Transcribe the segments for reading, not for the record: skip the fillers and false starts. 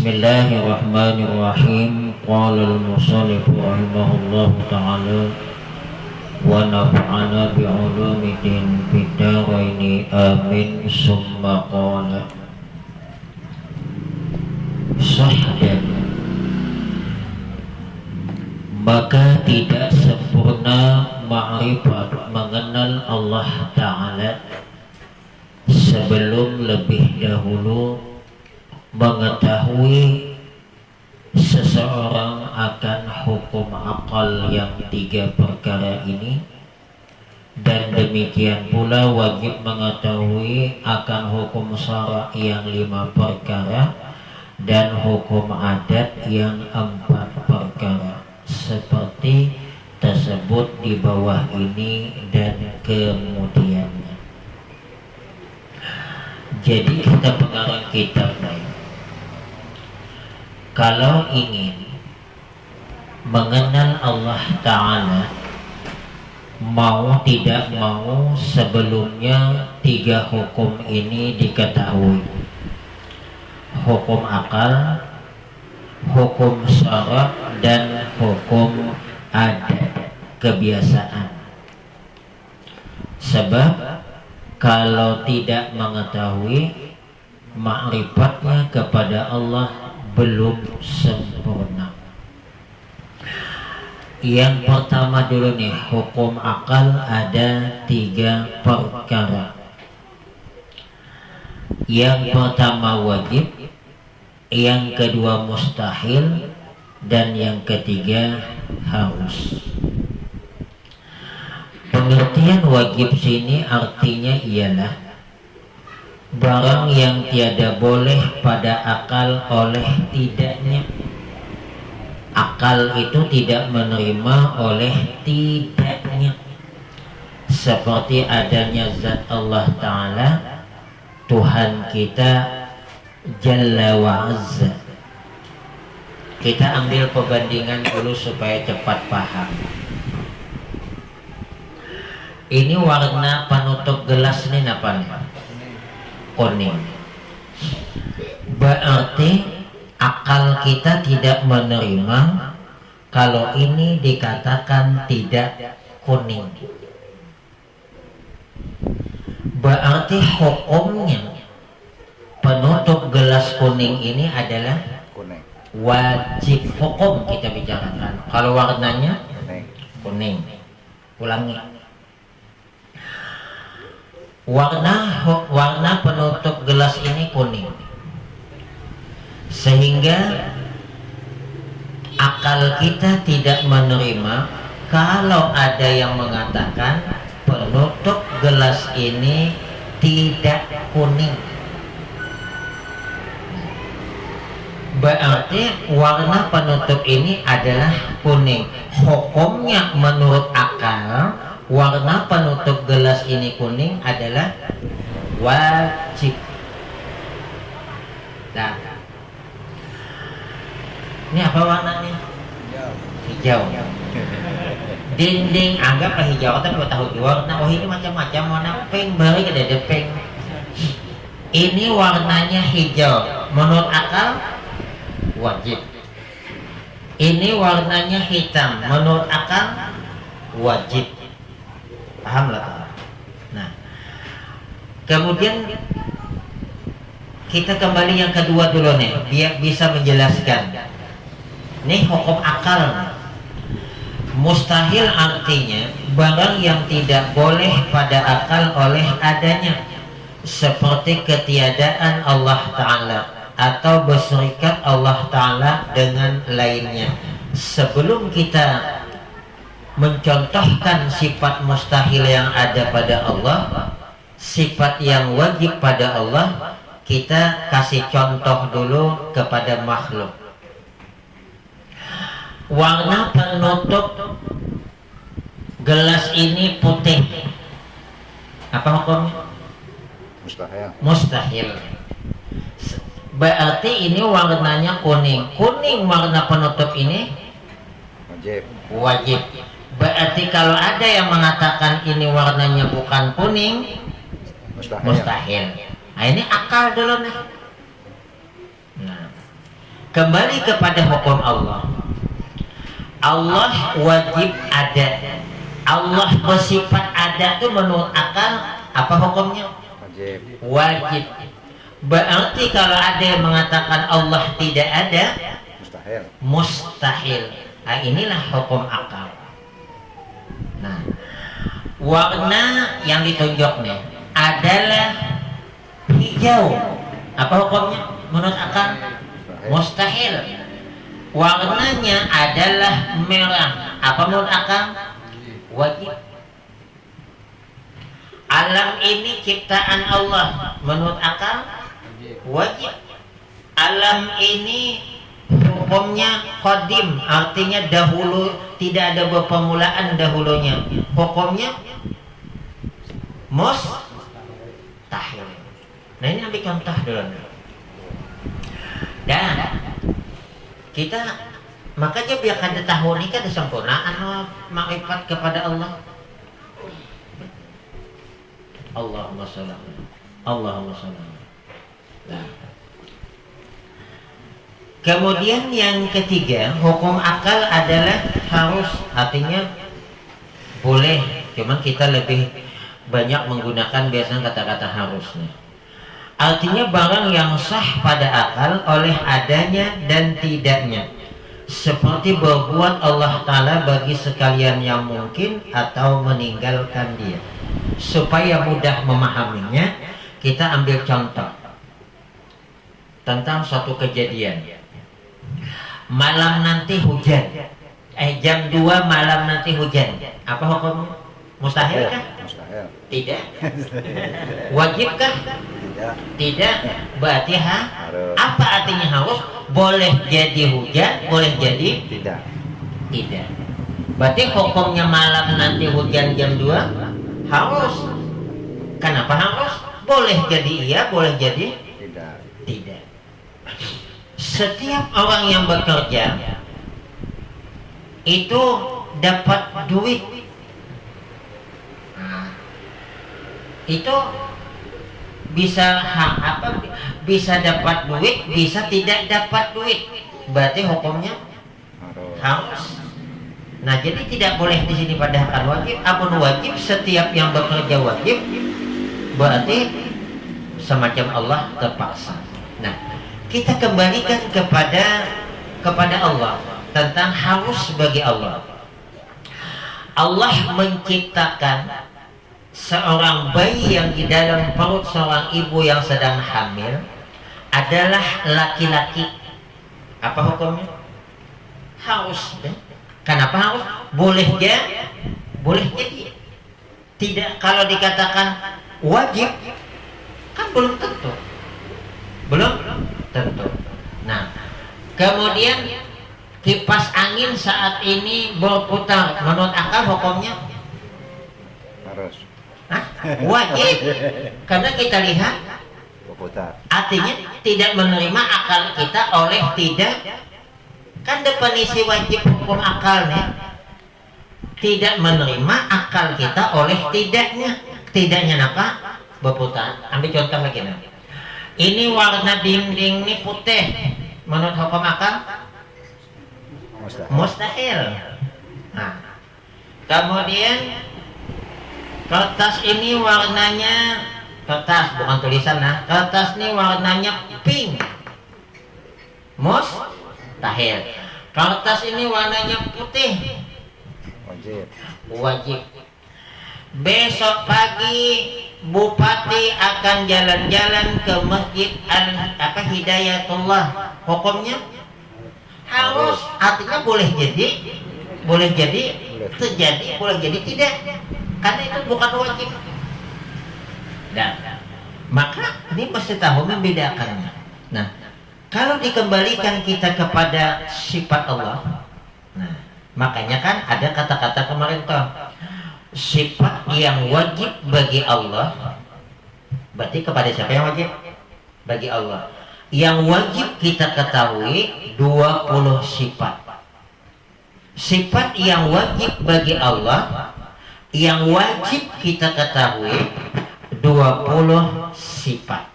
Bismillahirrahmanirrahim. Qala al-musannif rahimahullahu ta'ala wa nafa'ana bi'ulumiddin fid dharaini amin. Summa qala sahdan, maka tidak sempurna ma'rifat mengenal Allah Ta'ala sebelum lebih dahulu mengetahui seseorang akan hukum akal yang 3 perkara ini, dan demikian pula wajib mengetahui akan hukum syara' yang 5 perkara dan hukum adat yang 4 perkara seperti tersebut di bawah ini dan kemudiannya. Jadi kita pengarang kitab lain, kalau ingin mengenal Allah Ta'ala, mau tidak mau sebelumnya 3 hukum ini diketahui: hukum akal, hukum syara' dan hukum adat, kebiasaan. Sebab kalau tidak mengetahui, ma'rifatnya kepada Allah belum sempurna. Yang pertama dulu nih, hukum akal ada 3 perkara. Yang pertama wajib, yang kedua mustahil, dan yang ketiga harus. Pengertian wajib sini artinya ialah barang yang tiada boleh pada akal oleh tidaknya. Akal itu tidak menerima oleh tidaknya, seperti adanya zat Allah Ta'ala, Tuhan kita Jalla wa Azza. Kita ambil perbandingan dulu supaya cepat paham. Ini warna penutup gelas ini apa nih? Kuning. Berarti akal kita tidak menerima kalau ini dikatakan tidak kuning. Berarti hukumnya penutup gelas kuning ini adalah wajib. Hukum kita bicarakan. Kalau warnanya kuning. Ulangi. Warna penutup gelas ini kuning, sehingga akal kita tidak menerima kalau ada yang mengatakan penutup gelas ini tidak kuning. Berarti warna penutup ini adalah kuning. Hukumnya menurut akal, warna penutup gelas ini kuning adalah wajib. Nah, ini apa warnanya? Hijau. Dinding anggaplah hijau, tapi tahu warna. Oh, ini macam-macam warna. Pink, balik ada pink. Ini warnanya hijau. Menurut akal wajib. Ini warnanya hitam. Menurut akal wajib. Paham lah. Nah, kemudian kita kembali yang kedua dulu nih, biar bisa menjelaskan. Ini hukum akal. Mustahil artinya barang yang tidak boleh pada akal oleh adanya, seperti ketiadaan Allah Ta'ala atau berserikat Allah Ta'ala dengan lainnya. Sebelum kita mencontohkan sifat mustahil yang ada pada Allah, sifat yang wajib pada Allah, kita kasih contoh dulu kepada makhluk. Warna penutup gelas ini putih. Apa hukumnya? Mustahil. Mustahil. Berarti ini warnanya kuning. Kuning warna penutup ini Wajib. wajib. Berarti kalau ada yang mengatakan ini warnanya bukan kuning, mustahil. Nah, ini akal dulu nih. Nah, Kembali kepada hukum Allah. Allah wajib ada. Allah bersifat ada itu menurut akal apa hukumnya? Wajib. Wajib. Berarti kalau ada yang mengatakan Allah tidak ada, Mustahil. mustahil. Nah, inilah hukum akal. Nah, warna yang ditunjuk nih adalah hijau. Apa hukumnya menurut akal? Mustahil. Warnanya adalah merah. Apa menurut akal? Wajib. Alam ini ciptaan Allah. Menurut akal? Wajib. Alam ini hukumnya qadim, artinya dahulu, tidak ada permulaan dahulunya. Hukumnya mustahil. Nah, ini ambil contoh dulu. Dan kita makanya biar kada tahu ini kan sempurnaan makrifat kepada Allah. Allahumma sholli Allahumma sholli. Nah. Kemudian yang ketiga, hukum akal adalah harus, artinya boleh, cuman kita lebih banyak menggunakan biasanya kata-kata harusnya. Artinya barang yang sah pada akal oleh adanya dan tidaknya, seperti berbuat Allah Ta'ala bagi sekalian yang mungkin atau meninggalkan dia. Supaya mudah memahaminya, kita ambil contoh tentang suatu kejadian. Malam nanti hujan, jam 2 malam nanti hujan. Apa hukumnya? Mustahil kah? Mustahil. Tidak. Wajib kah? Tidak. Tidak. Berarti Harus. apa artinya harus? Boleh jadi hujan, boleh jadi Tidak. tidak. Berarti hukumnya malam nanti hujan jam 2 harus. Kenapa harus? Boleh jadi iya, boleh jadi Tidak. tidak. Setiap orang yang bekerja itu dapat duit. Nah, itu bisa bisa dapat duit, bisa tidak dapat duit. Berarti hukumnya harus. Nah, jadi tidak boleh di sini pada akan wajib. Apapun wajib, setiap yang bekerja wajib, berarti semacam Allah terpaksa. Nah, kita kembalikan kepada Allah tentang harus bagi Allah. Allah menciptakan seorang bayi yang di dalam perut seorang ibu yang sedang hamil adalah laki-laki. Apa hukumnya? Harus. Kenapa harus? Boleh jadi. Tidak, kalau dikatakan wajib kan belum tentu. Belum tentu. Nah, kemudian kipas angin saat ini berputar, menurut akal hukumnya Harus. wajib. Karena kita lihat Berputar. artinya tidak menerima akal kita oleh tidak. Kan definisi wajib hukum akalnya tidak menerima akal kita oleh tidaknya. Tidaknya apa? Berputar. Ambil contoh lagi nih. Ini warna dinding ini putih, menurut hukum akal mustahil. Nah, kemudian kertas ini warnanya, kertas bukan tulisan, nah kertas ini warnanya pink, mustahil. Kertas ini warnanya putih, wajib. Besok pagi Bupati akan jalan-jalan ke masjid Hidayatullah. Hukumnya harus. Artinya boleh jadi terjadi, boleh jadi tidak. Karena itu bukan wajib. Dan maka ini mesti tahu membedakannya. Nah, kalau dikembalikan kita kepada sifat Allah, nah makanya kan ada kata-kata kemarin toh, sifat yang wajib bagi Allah. Berarti kepada siapa yang wajib? Bagi Allah. Yang wajib kita ketahui 20 sifat. Sifat yang wajib bagi Allah, yang wajib kita ketahui 20 sifat.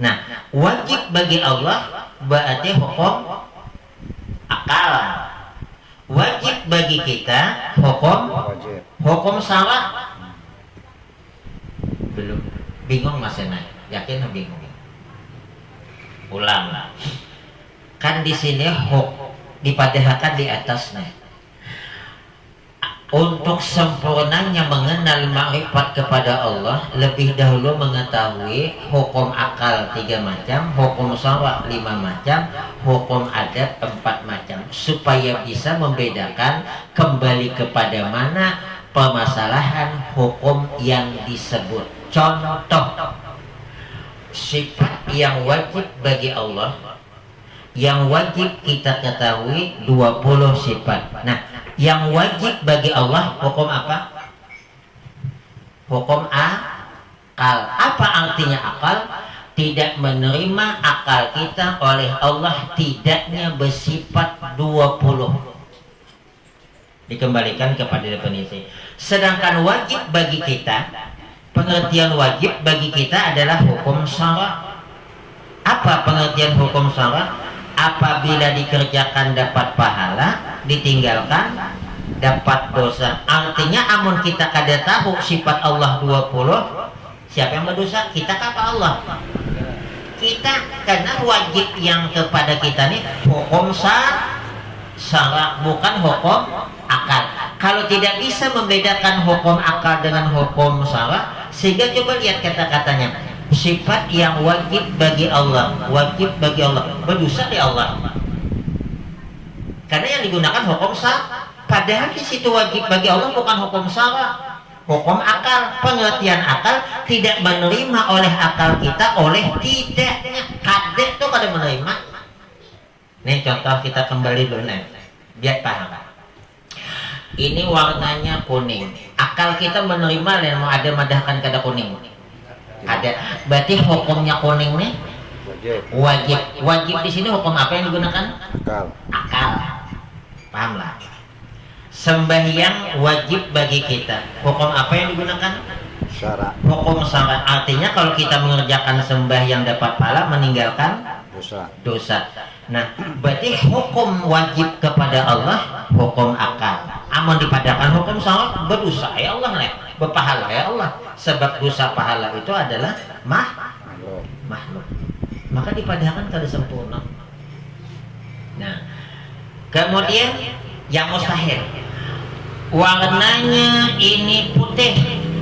Nah, wajib bagi Allah berarti hukum akal. Wajib bagi kita Wajib. hukum syara. Belum bingung Mas Enai? Yakin bingung? Ulang. Kan di sini dipadahkan di atasnya. Untuk sempurnanya mengenal ma'rifat kepada Allah, lebih dahulu mengetahui hukum akal 3 macam, hukum syara 5 macam, hukum adat 4 macam, supaya bisa membedakan kembali kepada mana permasalahan hukum yang disebut. Contoh, sifat yang wajib bagi Allah, yang wajib kita ketahui 20 sifat. Nah, yang wajib bagi Allah hukum apa? Hukum akal. Apa artinya akal? Tidak menerima akal kita oleh Allah tidaknya bersifat 20. Dikembalikan kepada definisi. Sedangkan wajib bagi kita, pengertian wajib bagi kita adalah hukum syara. Apa pengertian hukum syara? Apabila dikerjakan dapat pahala, ditinggalkan dapat dosa. Artinya amun kita kada tahu sifat Allah 20, siapa yang berdosa? Kita apa Allah? Kita, karena wajib yang kepada kita nih hukum syara, bukan hukum akal. Kalau tidak bisa membedakan hukum akal dengan hukum syara, sehingga coba lihat kata-katanya. Sifat yang wajib bagi Allah, wajib bagi Allah, berdosa di Allah. Karena yang digunakan hukum syara. Padahal di situ wajib bagi Allah bukan hukum syara, hukum akal. Pengertian akal tidak menerima oleh akal kita, oleh tidaknya. Kadek tuh kada menerima. Nih contoh kita kembali dulu nih, biar paham. Ini warnanya kuning. Akal kita menerima dan mau ada madahkan kada kuning. Ada. Berarti hukumnya kuning nih wajib. Wajib di sini hukum apa yang digunakan? Akal. Paham lah. Sembahyang wajib bagi kita. Hukum apa yang digunakan? Syara. Hukum syara. Artinya kalau kita mengerjakan sembahyang dapat pahala, meninggalkan dosa. Nah, berarti hukum wajib kepada Allah hukum akal. Amun dipadakan hukum syara, berdosa ya Allah nih, berpahala ya Allah. Sebab dosa pahala itu adalah makhluk. Maka dipadakan kada sempurna. Nah, kemudian yang mustahil, warnanya ini putih,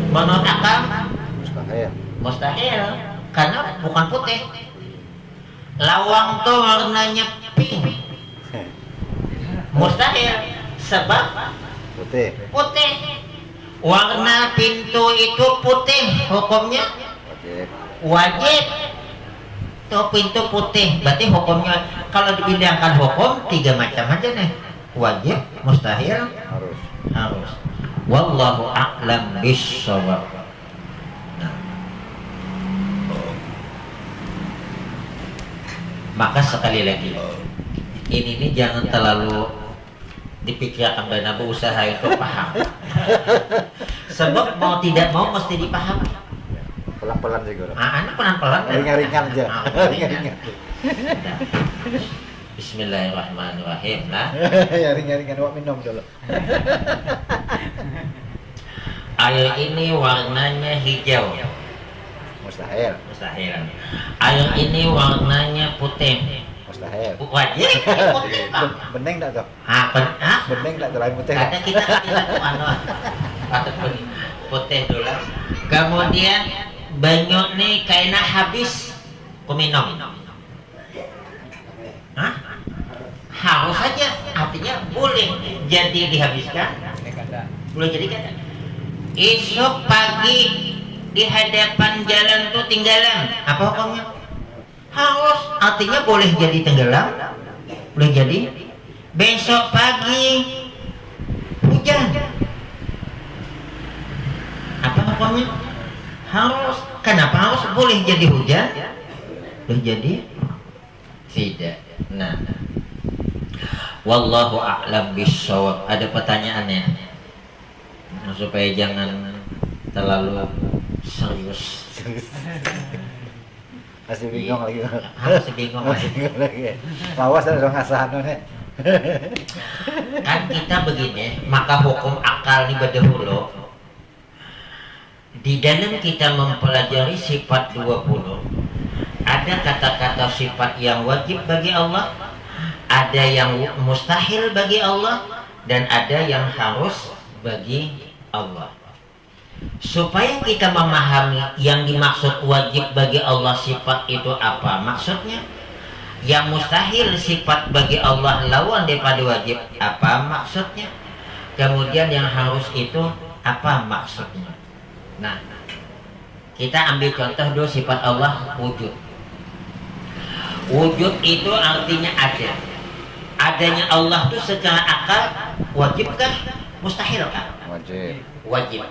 menurut akal mustahil karena bukan putih. Lawang tuh warnanya pink, mustahil sebab putih. Warna pintu itu putih, hukumnya wajib. Tuh pintu putih, berarti hukumnya kalau dipindahkan hukum 3 macam aja nih. Wajib, mustahil, harus. Wallahu a'lam bishawab. Nah. Maka sekali lagi, ini jangan terlalu dipikirkan dan berusaha untuk paham. Sebab mau tidak mau mesti dipahami. Pelan-pelan sih guru. Anak pelan-pelan. Ringan-ringan aja. Ringan-ringan. Bismillahirrahmanirrahim. Nah. Ya ringan-ringan, wak minum dulu. Air ini warnanya hijau. Mustahil. Air ini warnanya putih. Mustahil. Wajib putih. Bening tak tuh? Bening tak tuh lain putih. Ada kita patut putih dulu. Kemudian banyu nih kayaknya habis kuminum. Harus saja, artinya boleh jadi dihabiskan. Boleh jadi kata. Esok pagi di hadapan jalan tuh tinggalan. Apa hukumnya? Harus, artinya boleh jadi tenggelam, boleh jadi. Besok pagi hujan. Apa hukumnya? Harus. Kenapa harus? Boleh jadi hujan, boleh jadi tidak. Nah, wallahu a'lam bishawab. Ada pertanyaannya? Supaya jangan terlalu serius. Masih bingung lagi. Masih bingung lagi. Lawas ada dong asahan nih. Kan kita begini, maka hukum akal ini berdahulu. Di dalam kita mempelajari sifat 20, ada kata-kata sifat yang wajib bagi Allah, ada yang mustahil bagi Allah, dan ada yang harus bagi Allah. Supaya kita memahami yang dimaksud wajib bagi Allah sifat itu apa maksudnya, yang mustahil sifat bagi Allah lawan daripada wajib apa maksudnya, kemudian yang harus itu apa maksudnya. Nah, kita ambil contoh dulu sifat Allah wujud. Wujud itu artinya ada. Adanya Allah itu secara akal wajibkah? Mustahilkah? Wajib. Wajib.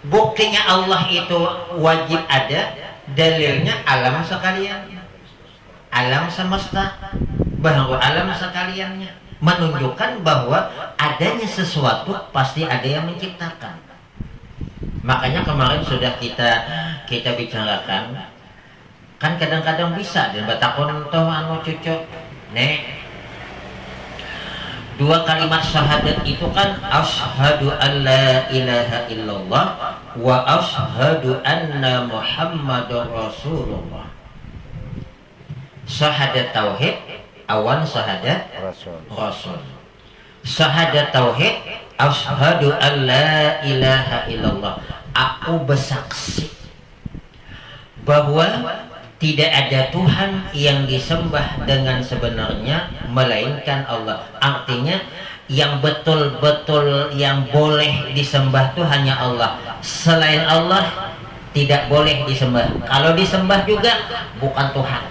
Buktinya Allah itu wajib ada, dalilnya alam sekalian, alam semesta, bahwa alam sekaliannya menunjukkan bahwa adanya sesuatu pasti ada yang menciptakan. Makanya kemarin sudah kita bicarakan, kan kadang-kadang bisa dan batakon toh anu cucuk nek dua kalimat syahadat itu kan asyhadu an la ilaha illallah wa asyhadu anna muhammadar rasulullah. Syahadat tauhid awan syahadat rasul. Syahadat tauhid asyhadu an la ilaha illallah, aku bersaksi bahwa tidak ada Tuhan yang disembah dengan sebenarnya melainkan Allah. Artinya yang betul-betul yang boleh disembah itu hanya Allah. Selain Allah tidak boleh disembah. Kalau disembah juga bukan Tuhan.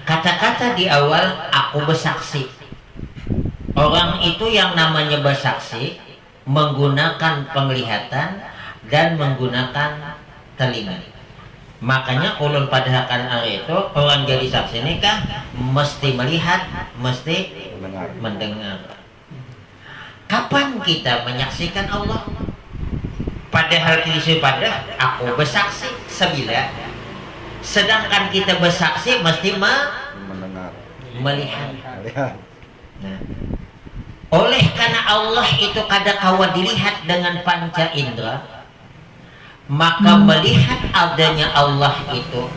Kata-kata di awal aku bersaksi. Orang itu yang namanya bersaksi menggunakan penglihatan dan menggunakan telinga. Makanya ulun padahkan hari itu orang jadi saksi nikah mesti melihat, mesti mendengar. Kapan kita menyaksikan Allah? Padahal kita pada aku bersaksi sebila. Sedangkan kita bersaksi mesti mendengar, melihat. Nah, oleh karena Allah itu kada kawa dilihat dengan panca indera, maka melihat adanya Allah itu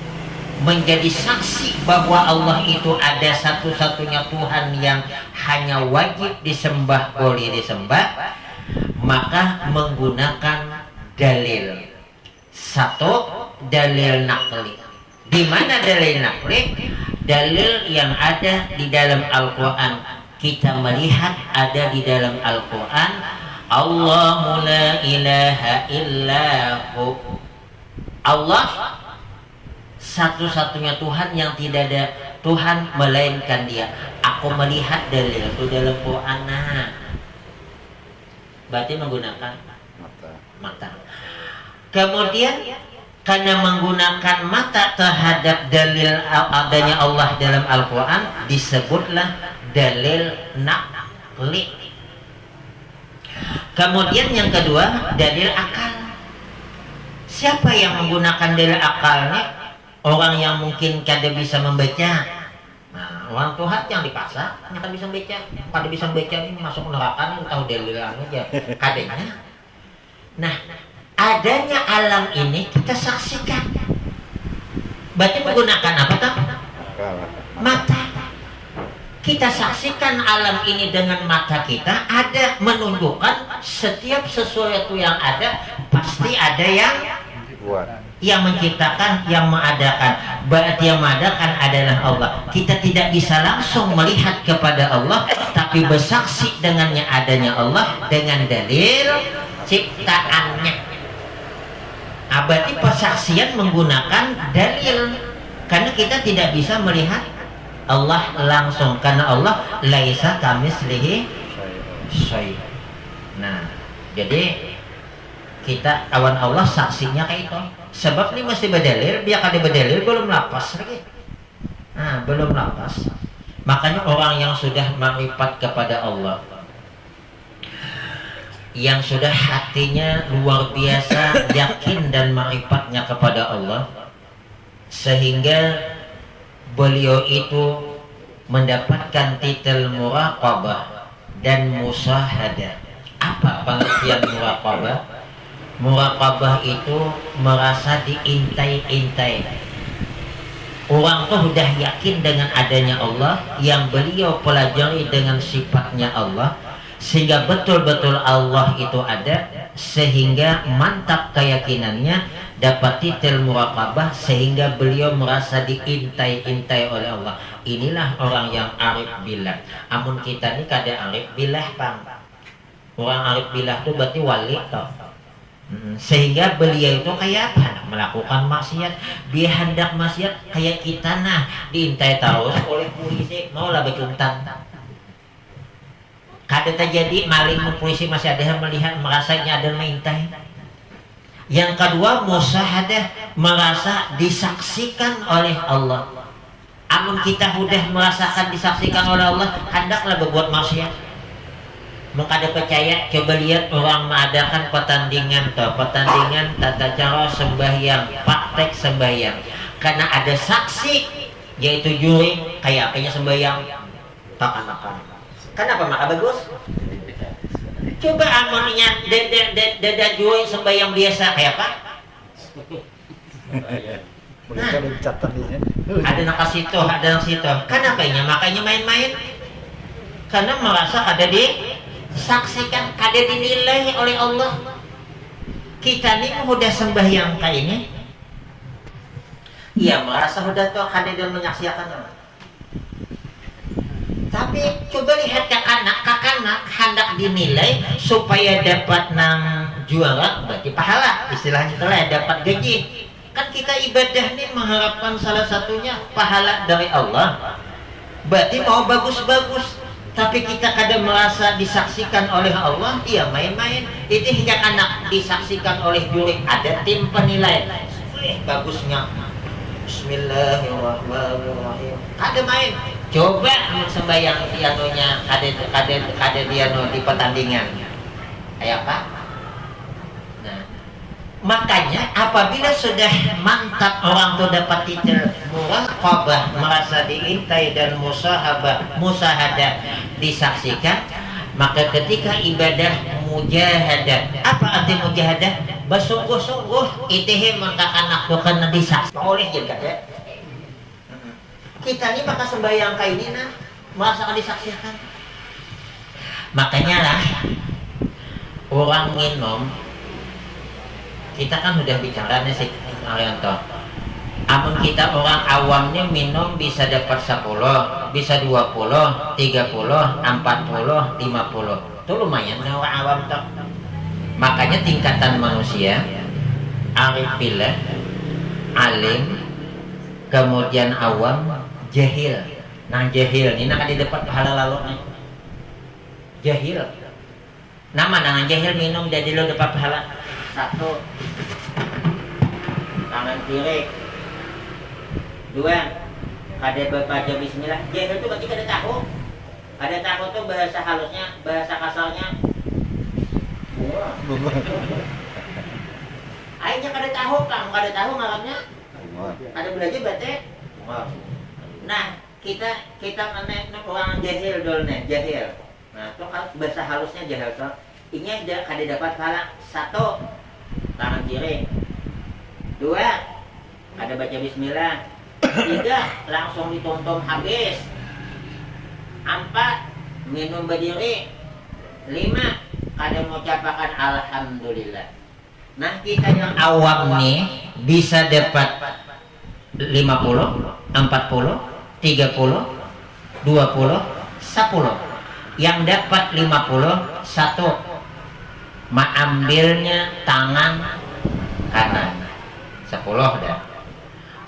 menjadi saksi bahwa Allah itu ada satu-satunya Tuhan yang hanya wajib disembah, boleh disembah, maka menggunakan dalil. Satu, dalil nakli. Di mana dalil nakli? Dalil yang ada di dalam Al-Quran. Kita melihat ada di dalam Al-Quran, Allahu la ilaha illahu. Allah satu-satunya Tuhan yang tidak ada Tuhan melainkan Dia. Aku melihat dalil itu dalam Quran. Nah, berarti menggunakan mata. Kemudian karena menggunakan mata terhadap dalil adanya Allah dalam Al-Quran disebutlah dalil nakli. Kemudian yang kedua, dalil akal. Siapa yang menggunakan dalil akalnya? Orang yang mungkin kada bisa membaca. Nah, orang Tuhan yang di pasar kada bisa membaca. Kada bisa membaca ini masuk neraka nih, tahu dalilan aja. Kadanya. Nah, adanya alam ini kita saksikan. Berarti menggunakan apa toh? Mata. Kita saksikan alam ini dengan mata kita, ada menunjukkan setiap sesuatu yang ada pasti ada yang menciptakan, yang mengadakan. Berarti yang mengadakan adalah Allah. Kita tidak bisa langsung melihat kepada Allah, tapi bersaksi dengannya adanya Allah dengan dalil ciptaannya. Berarti persaksian menggunakan dalil, karena kita tidak bisa melihat Allah langsung, karena Allah laisa kamitslihi syai'. Nah, jadi kita awan Allah saksinya kayak itu. Sebab ini mesti berdalil, biar kada berdalil belum lapas lagi. Nah, belum lapas. Makanya orang yang sudah makrifat kepada Allah, yang sudah hatinya luar biasa yakin dan makrifatnya kepada Allah, sehingga beliau itu mendapatkan titel muraqabah dan musyahadah. Apa pengertian muraqabah? Muraqabah itu merasa diintai-intai. Orang tuh udah yakin dengan adanya Allah yang beliau pelajari dengan sifatnya Allah, sehingga betul-betul Allah itu ada, sehingga mantap keyakinannya, dapat titel muraqabah, sehingga beliau merasa diintai-intai oleh Allah. Inilah orang yang arif billah. Amun kita ini kada arif billah, Bang. Orang arif billah itu berarti wali toh. Sehingga beliau itu kayak apa? Melakukan maksiat. Dia hendak maksiat kayak kita nah, diintai terus oleh polisi, mau lah becuntan. Kada terjadi maling polisi masih ada yang melihat, merasanya ada mengintai. Yang kedua, musyahadah, merasa disaksikan oleh Allah. Amun kita sudah merasakan disaksikan oleh Allah, hendaklah berbuat maksiat. Mengkada percaya, coba lihat orang mengadakan pertandingan tata cara sembahyang, praktek sembahyang. Karena ada saksi, yaitu juri, kayak apanya sembahyang, tak makan. Kenapa maka bagus? Coba amunnya dada juri sembahyang biasa kayak apa? Nah, ada nak situ, ada nak situ. Kenapa makanya main-main? Karena merasa ada disaksikan, kada dinilai oleh Allah. Kita ni sudah sembahyang kayak ini, iya merasa sudah tuh kada dan menyaksikan. Tapi coba lihat kakanak hendak dinilai supaya dapat nang juara, berarti pahala, istilahnya telah dapat gaji. Kan kita ibadah nih mengharapkan salah satunya pahala dari Allah, berarti mau bagus-bagus. Tapi kita kadang merasa disaksikan oleh Allah, iya main-main. Itu hingga anak disaksikan oleh juri, ada tim penilai, bagusnya Bismillahirrahmanirrahim, kada main. Coba sembahyang pianonya kada piano di pertandingan kayak apa? Nah, makanya apabila sudah mantap orang itu dapat titel muraqabah, merasa diintai, dan musyahadah disaksikan, maka ketika ibadah mujahadah. Apa arti mujahadah? Bersungguh-sungguh itih mengkanak tuh kena disaksikan oleh juga ya. Kita ini maka sembahyang kayak ini nah merasakan disaksikan. Makanya lah orang minum, kita kan udah bicara nih si Arianto. Amun kita orang awamnya minum bisa dapat 10, bisa 20, 30, 40, 50. Itu lumayan nih orang awam toh. Makanya tingkatan manusia arif billah, alim, kemudian awam, jahil. Nah jahil ini nak dapat pahala lalu nih. Jahil. Nama nang jahil minum jadi lo dapat pahala. 1, tangan kiri. 2, kada baca bismillah. Jahil itu berarti kada tahu. Kada tahu tuh bahasa halusnya, bahasa kasarnya. Akhirnya kada tahu, kamu kada tahu ngalamnya. Ada belajar berarti. Nah, kita orang jahil dulu nih, jahil. Nah, itu bahasa halusnya jahil tuh. Ini kada dapat pahala. 1, tangan kiri. 2, ada baca bismillah. 3, langsung ditonton habis. 4, minum berdiri. 5, kada mengucapkan alhamdulillah. Nah kita yang awam nih bisa dapat 50, 40, 30, 20, 10. Yang dapat 50, 1, mengambilnya tangan kanan. 10 dah.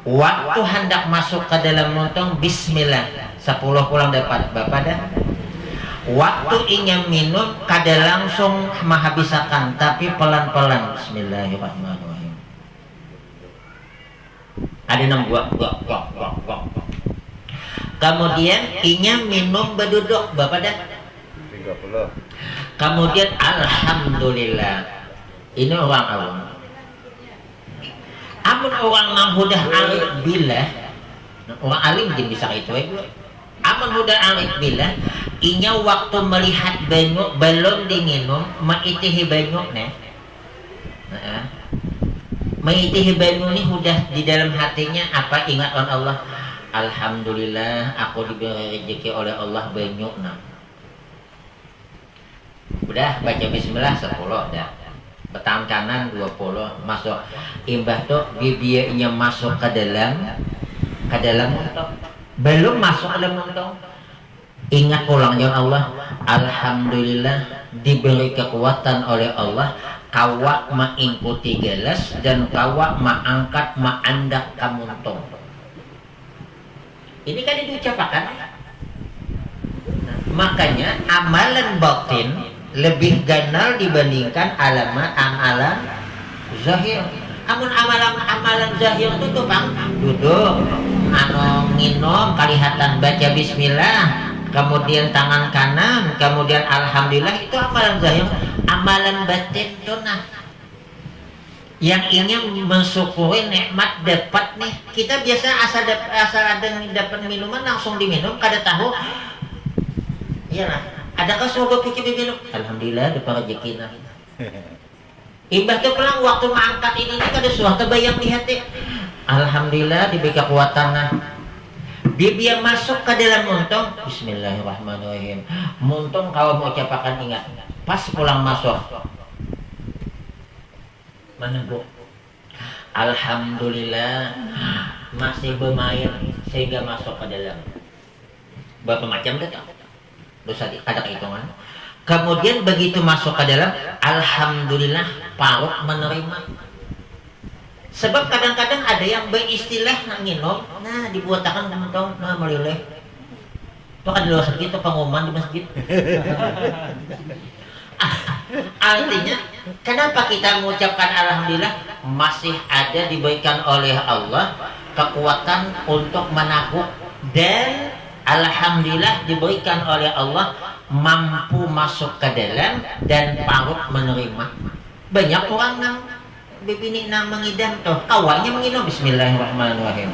Waktu hendak masuk ke dalam lontong bismillah, 10 pulang dapat bapak dah. Waktu ingin minum kada langsung menghabiskan, tapi pelan-pelan bismillahirrahmanirrahim. Ada 6 gua. Kemudian ingin minum berduduk bapak dah 30. Kemudian alhamdulillah. Ini orang awam. Amun orang yang sudah arif billah, orang alim dia bisa itu ya. Amun huda arif billah inya waktu melihat banyu belum diminum maitihi banyu nih. Maitihi banyu nih udah di dalam hatinya apa ingat on Allah. Alhamdulillah aku diberi rezeki oleh Allah banyu nah. Udah baca bismillah 10 dah. Petang kanan 20 masuk imbah tuh bibianya masuk ke dalam muntong. Belum masuk ke dalam muntong. Ingat pulangnya Allah. Alhamdulillah diberi kekuatan oleh Allah. Kawak mengikuti gelas dan kawak mengangkat mengandak ke muntong. Ini kan diucapkan. Makanya amalan batin lebih ganal dibandingkan amalan zahir. Amun amalan zahir itu tuh bang duduk nginom kalihatan baca bismillah kemudian tangan kanan kemudian alhamdulillah itu amalan zahir. Amalan batin tuh nah yang ingin mensyukuri nikmat dapat nih kita biasa asal ada dapat minuman langsung diminum kada tahu iya nah adakah surga pikir diminum alhamdulillah dapat rezeki nah imbah tuh pulang waktu mengangkat ini kada suatu bayang di hati alhamdulillah diberi kekuatan nah dia masuk ke dalam muntong bismillahirrahmanirrahim muntong kalau mau ucapkan ingat pas pulang masuk meneguk alhamdulillah masih bermain sehingga masuk ke dalam berapa macam dah dosa ada hitungan. Kemudian begitu masuk ke dalam alhamdulillah parut menerima. Sebab kadang-kadang ada yang beristilah nginum nah dibuatakan muntong nah melileh itu kan di luar sakit itu pengumuman di masjid. Artinya kenapa kita mengucapkan alhamdulillah masih ada diberikan oleh Allah kekuatan untuk menakut dan alhamdulillah diberikan oleh Allah mampu masuk ke dalam dan parut menerima. Banyak orang nang bibini nang mengidam tuh kawannya menginum bismillahirrahmanirrahim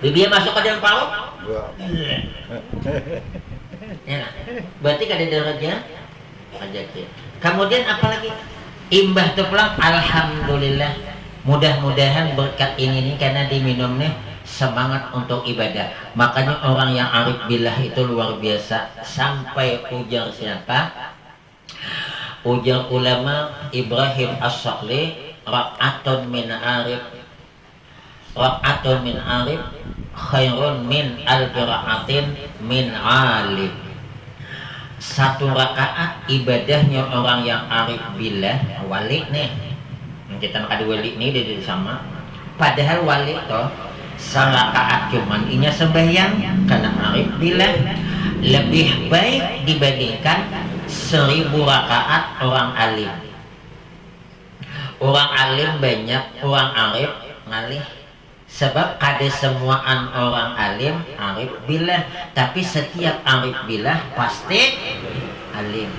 bibi masuk ke dalam parut ya, berarti kada derajat aja. Kemudian apalagi imbah tuh pulang alhamdulillah mudah-mudahan berkat ini nih karena diminum nih semangat untuk ibadah. Makanya orang yang arif billah itu luar biasa sampai ujar siapa? Ujar ulama Ibrahim As-Saqli ra'atun min arif khairun min al-qira'atin min alim. Satu rakaat ibadahnya orang yang arif billah wali nih kita nak ada wali nih dia sama padahal wali toh sarakaat cuman inya sembahyang karena arif billah lebih baik dibandingkan 1000 rakaat orang alim. Orang alim banyak orang arif ngalih sebab kada semuaan orang alim arif billah tapi setiap arif billah pasti alim.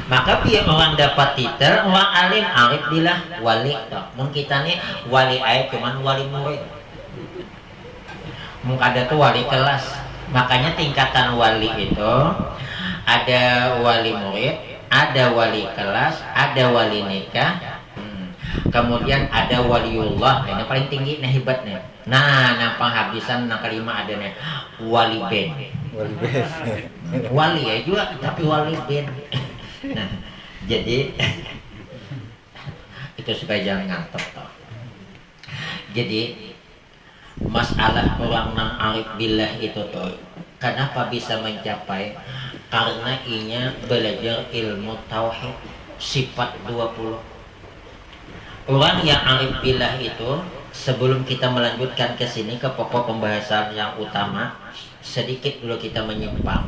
Maka biar orang dapat titel orang alim arif billah wali toh. Mungkin kita nih wali ayat cuman wali murid. Mungkin ada tuh wali kelas. Makanya tingkatan wali itu ada wali murid, ada wali kelas, ada wali nikah. Kemudian ada waliullah, ini paling tinggi nih hebatnya. Nah, penghabisan kelima ada nih wali ben. Wali ya juga, tapi wali ben. Nah, jadi itu supaya jangan ngantuk toh. Jadi masalah orang nang arif billah itu tuh, kenapa bisa mencapai? Karena inya belajar ilmu tauhid sifat 20. Orang yang arif billah itu sebelum kita melanjutkan ke sini ke pokok pembahasan yang utama, sedikit dulu kita menyimpang.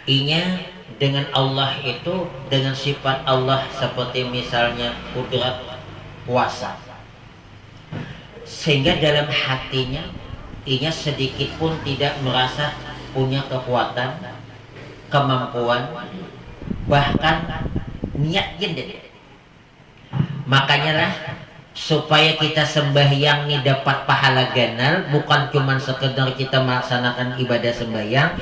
Inya dengan Allah itu dengan sifat Allah seperti misalnya kudrat kuasa. Sehingga dalam hatinya inya sedikit pun tidak merasa punya kekuatan, kemampuan, bahkan niat gede. Makanya lah supaya kita sembahyang nih dapat pahala ganal, bukan cuma sekedar kita melaksanakan ibadah sembahyang.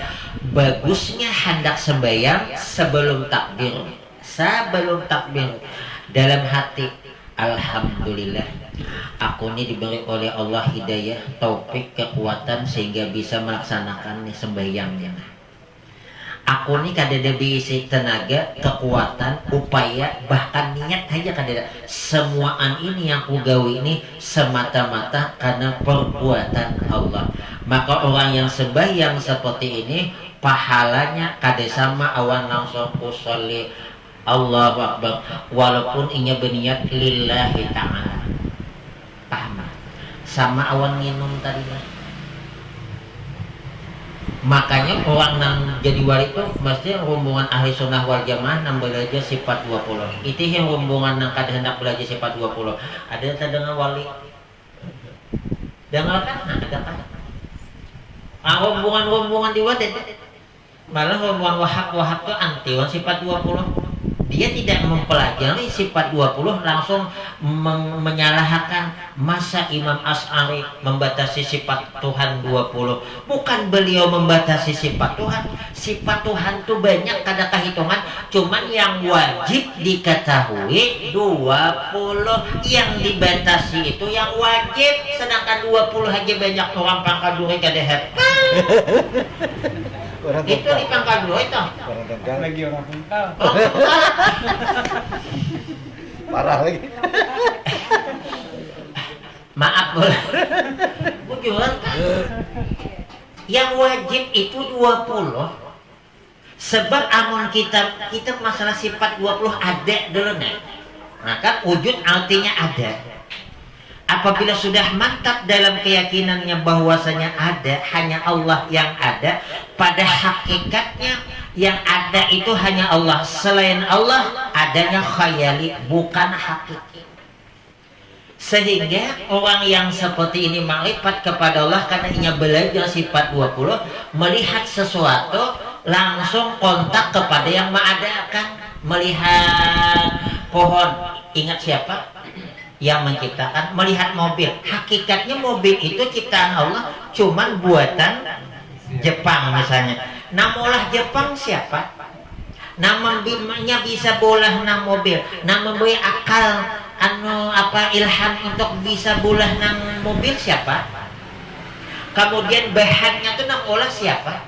Bagusnya hendak sembahyang sebelum takbir dalam hati, alhamdulillah aku ini diberi oleh Allah hidayah, taufik, kekuatan sehingga bisa melaksanakan nih sembahyangnya. Aku nih kadada diisi tenaga, kekuatan, upaya, bahkan niat aja kadada. Semuaan ini yang ku gawe ini semata-mata karena perbuatan Allah. Maka orang yang sembahyang seperti ini pahalanya kada sama awan langsung usolli Allahu Akbar walaupun inya berniat lillahi ta'ala. Paham? Sama awan minum tadi mah. Makanya orang yang jadi wali itu mesti rombongan ahli sunnah wal jamaah yang belajar sifat 20. Itu yang rombongan yang kada hendak belajar sifat 20. Ada yang dengar wali? Dengar kan? Ada kan? Rombongan di wadah. Malah rombongan wahab itu anti sifat 20. Dia tidak mempelajari sifat 20, langsung menyalahkan. Masa Imam Asy'ari membatasi sifat Tuhan 20? Bukan beliau membatasi sifat Tuhan. Sifat Tuhan itu banyak kada kehitungan. Cuman yang wajib diketahui 20. Yang dibatasi itu yang wajib. Sedangkan 20 aja banyak orang pangkaduri kada hebat. Itu di Pangkaduri itu. Lagi orang tunggal. Parah lagi. Maaf boleh. Bujuran kan. Yang wajib itu 20. Sebab amun kita masalah sifat 20 ada dulu nih. Maka wujud artinya ada. Apabila sudah mantap dalam keyakinannya bahwasanya ada, hanya Allah yang ada, pada hakikatnya yang ada itu hanya Allah. Selain Allah adanya khayali, bukan hakiki. Sehingga orang yang seperti ini makrifat kepada Allah karena ia belajar sifat 20, melihat sesuatu langsung kontak kepada yang mengadakan. Melihat pohon, ingat siapa yang menciptakan? Melihat mobil, hakikatnya mobil itu ciptaan Allah, cuman buatan Jepang misalnya. Namolah Jepang siapa? Namanya bisa bolah nang mobil, nama boy akal ilham untuk bisa bolah nang mobil siapa? Kemudian bahannya tuh nang olah siapa?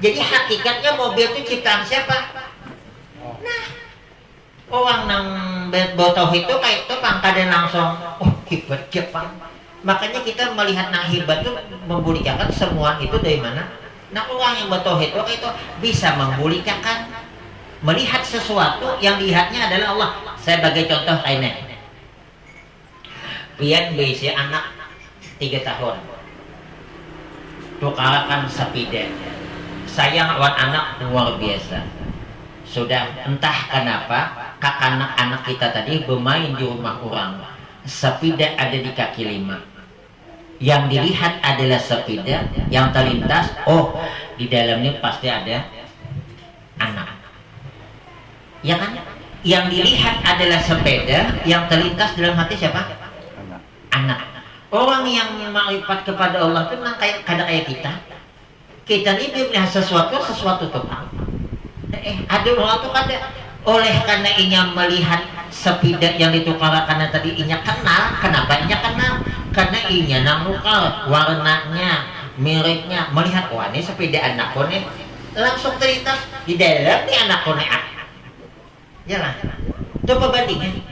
Jadi hakikatnya mobil itu ciptaan siapa? Nah, orang nang botol itu kayak itu pangkade langsung hebat Jepang. Makanya kita melihat nang hebat itu membulikakan semua itu dari mana? Nah, orang yang botol itu kayak itu bisa membulikakan, melihat sesuatu yang dilihatnya adalah Allah. Saya bagi contoh kayak ini. Pian bisi anak 3 tahun. Tukarakan sepeda. Sayang awan anak luar biasa. Sudah entah kenapa anak-anak kita tadi bermain di rumah orang. Sepeda ada di kaki 5. Yang dilihat adalah sepeda, yang terlintas, oh di dalamnya pasti ada anak. Ya kan? Yang dilihat adalah sepeda, yang terlintas dalam hati siapa? Anak. Orang yang makrifat kepada Allah itu kadang kayak kita. Kita ini melihat sesuatu tuh. Ada orang tuh kada oleh karena inya melihat sepeda yang ditukar karena tadi inya kenal. Kenapa inya kenal? Karena inya nangukal warnanya, mereknya, melihat wah ini sepeda anak kone langsung terlintas di dalam nih anak kone. Jalan. Coba bandingin.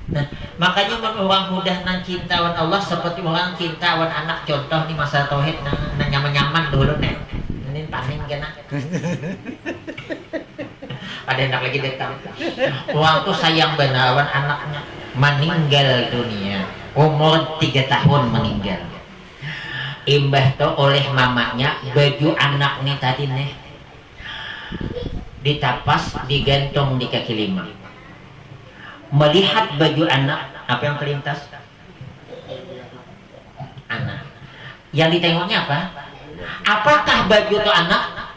Nah, makanya orang mudah nang cintawan Allah seperti orang cintawan anak. Contoh nih masa tauhid nang nyaman-nyaman dulu nih. Ini paning kena. Ada anak lagi datang. Orang tuh sayang benawan anaknya. Meninggal dunia. Umur 3 tahun meninggal. Imbah tuh oleh mamanya baju anak nih tadi nih ditapas, digantung di kaki 5. Melihat baju anak, apa yang terlintas? Anak. Yang ditengoknya apa? Apakah baju itu anak?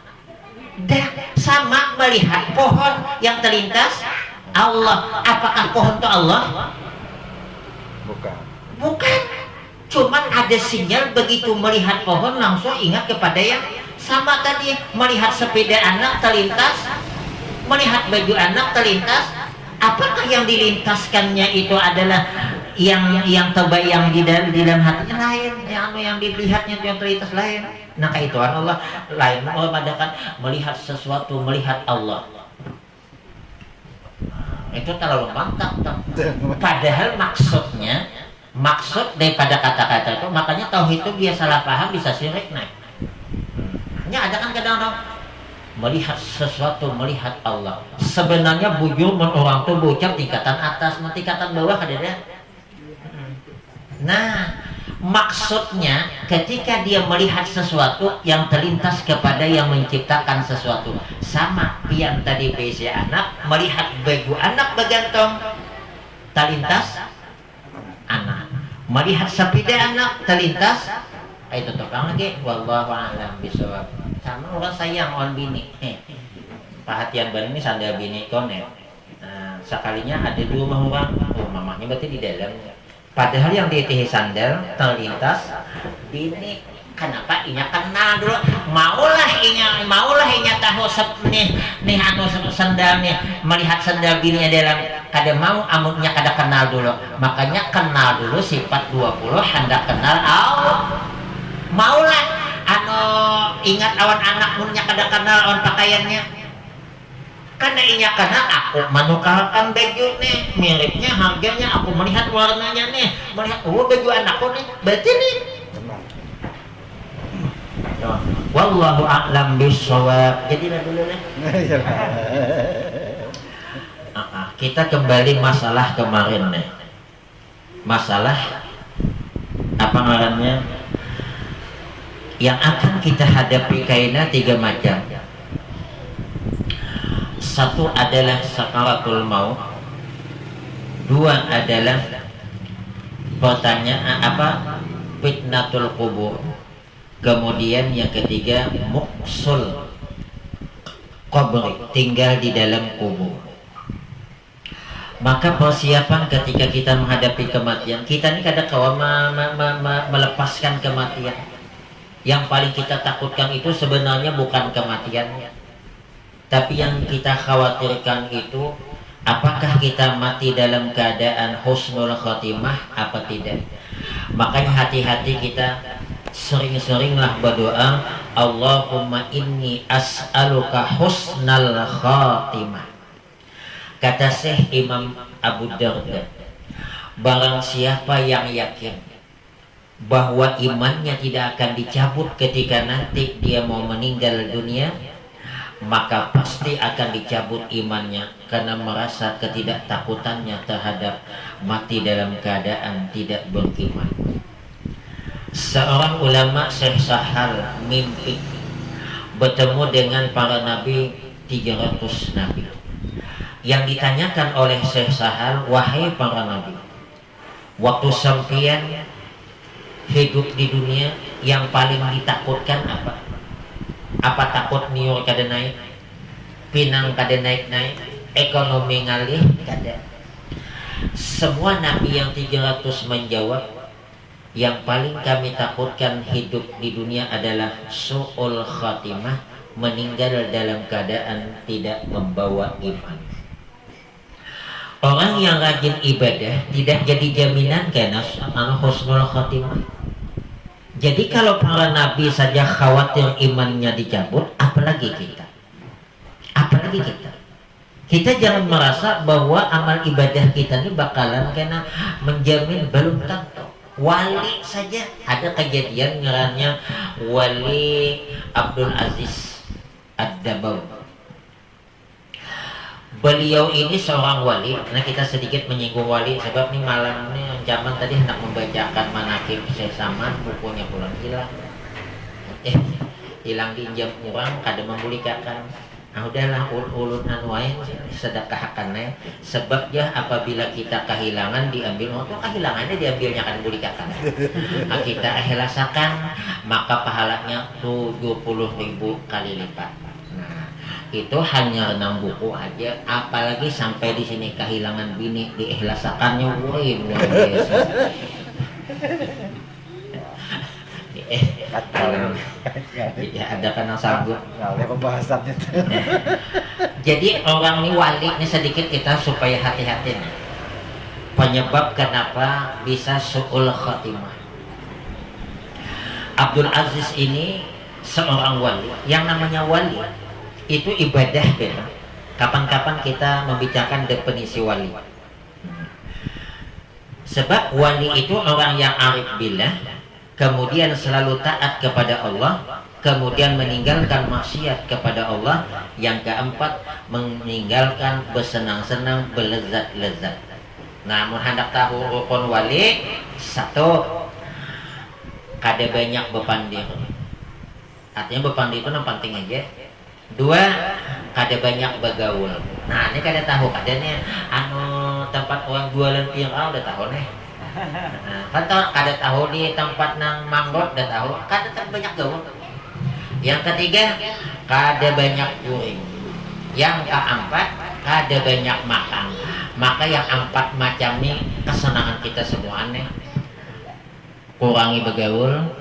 Dan sama melihat pohon yang terlintas Allah. Apakah pohon itu Allah? Bukan. Bukan. Cuman ada sinyal begitu melihat pohon langsung ingat kepada yang sama tadi. Melihat sepeda anak terlintas, melihat baju anak terlintas. Apakah yang dilintaskannya itu adalah yang terbayang di dalam hatinya lain, yang dilihatnya yang terlintas lain. Nah kaituan Allah lain. Allah mengatakan melihat sesuatu, melihat Allah. Itu terlalu mantap. Padahal maksud daripada kata-kata itu, makanya tauhid itu dia salah paham bisa syirik naik. Ini ada kan kadang-kadang melihat sesuatu, melihat Allah. Sebenarnya bujur orang tuh bocor tingkatan atas, tingkatan bawah ada deh. Nah, maksudnya ketika dia melihat sesuatu yang terlintas kepada yang menciptakan sesuatu. Sama yang tadi BC anak melihat baju anak bergantung terlintas anak. Melihat sepeda anak terlintas itu tukang lagi. Wallahu a'lam bishawab. Sama orang sayang on bini. Perhatian bani ini sandal bini konek. Nah, sekalinya ada dua orang, mamahnya berarti di dalam. Padahal yang ditih sandal terlintas bini. Kenapa inya kenal dulu? Maulah inya tahu nih anu sandal nih, melihat sandal bini dalam kada mau amunnya kada kenal dulu. Makanya kenal dulu sifat 20 hendak kenal Allah. Maulah anu ingat awan anak munnya kada kenal awan pakaiannya. Karena inya kenal aku manukalkan baju nih, miripnya harganya aku melihat warnanya nih, melihat baju anakku nih, berarti nih. Wallahu a'lam bishawab. Jadilah dulu nih. Kita kembali masalah kemarin nih. Masalah apa ngarannya? Yang akan kita hadapi kaina 3 macam. Satu adalah sakaratul maut. 2 adalah pertanyaan fitnatul kubur. Kemudian yang ketiga muksul kubur, tinggal di dalam kubur. Maka persiapan ketika kita menghadapi kematian, kita ini kadang kawan melepaskan kematian. Yang paling kita takutkan itu sebenarnya bukan kematiannya, tapi yang kita khawatirkan itu apakah kita mati dalam keadaan husnul khotimah apa tidak. Makanya hati-hati kita, sering-seringlah berdoa, Allahumma inni as'aluka husnal khotimah. Kata Syekh Imam Abu Darda, barang siapa yang yakin bahwa imannya tidak akan dicabut ketika nanti dia mau meninggal dunia, maka pasti akan dicabut imannya karena merasa ketidaktakutannya terhadap mati dalam keadaan tidak beriman. Seorang ulama Syekh Sahal mimpi bertemu dengan para nabi, 300 nabi. Yang ditanyakan oleh Syekh Sahal, wahai para nabi, waktu sampeyan hidup di dunia yang paling ditakutkan apa? Apa takut niur kada naik, pinang kada naik-naik, ekonomi ngalih kada? Semua nabi yang 300 menjawab, yang paling kami takutkan hidup di dunia adalah su'ul khatimah, meninggal dalam keadaan tidak membawa iman. Orang yang rajin ibadah tidak jadi jaminan karena husnul khatimah. Jadi kalau para nabi saja khawatir imannya dicabut, apalagi kita? Apalagi kita? Kita jangan merasa bahwa amal ibadah kita ini bakalan kena menjamin, belum tentu. Wali saja ada kejadian ngarannya Wali Abdul Aziz Ad-Dabawi. Beliau ini seorang wali. Nah kita sedikit menyinggung wali sebab nih malam ini zaman tadi hendak membacakan manakib Syekh Saman, bukunya pulang hilang. Hilang diinjam orang kada membulikakan. Nah udahlah ulun anuain sedekahkannya, sebab ya apabila kita kehilangan diambil, waktu kehilangannya diambilnya kan bulikakan. Nah, kita ikhlasakan maka pahalanya 70.000 kali lipat. Nah itu hanya 6 buku aja, apalagi sampai di sini kehilangan bini diikhlasakannya, woi luar biasa. Ya ada kan yang sanggup. Ada pembahasannya. Jadi orang ini wali ini sedikit kita supaya hati-hati nih. Penyebab kenapa bisa su'ul khatimah. Abdul Aziz ini seorang wali. Yang namanya wali itu ibadah beda. Kapan-kapan kita membicarakan definisi wali. Sebab wali itu orang yang arif billah, kemudian selalu taat kepada Allah, kemudian meninggalkan maksiat kepada Allah. Yang keempat, meninggalkan bersenang-senang, berlezat-lezat. Namun hendak tahu rukun wali, satu, kada banyak bepandir. Artinya bepandir itu yang penting aja. Dua, kada banyak bergaul. Nah ini kada tahu kadanya tempat orang jualan pirau udah tahu nih. Nah, kan kada tahu di tempat nang manggot udah tahu. Kada banyak gaul. Yang ketiga, kada banyak guring. Yang keempat, kada banyak makan. Maka yang 4 macam ini kesenangan kita semua nih. Kurangi bergaul,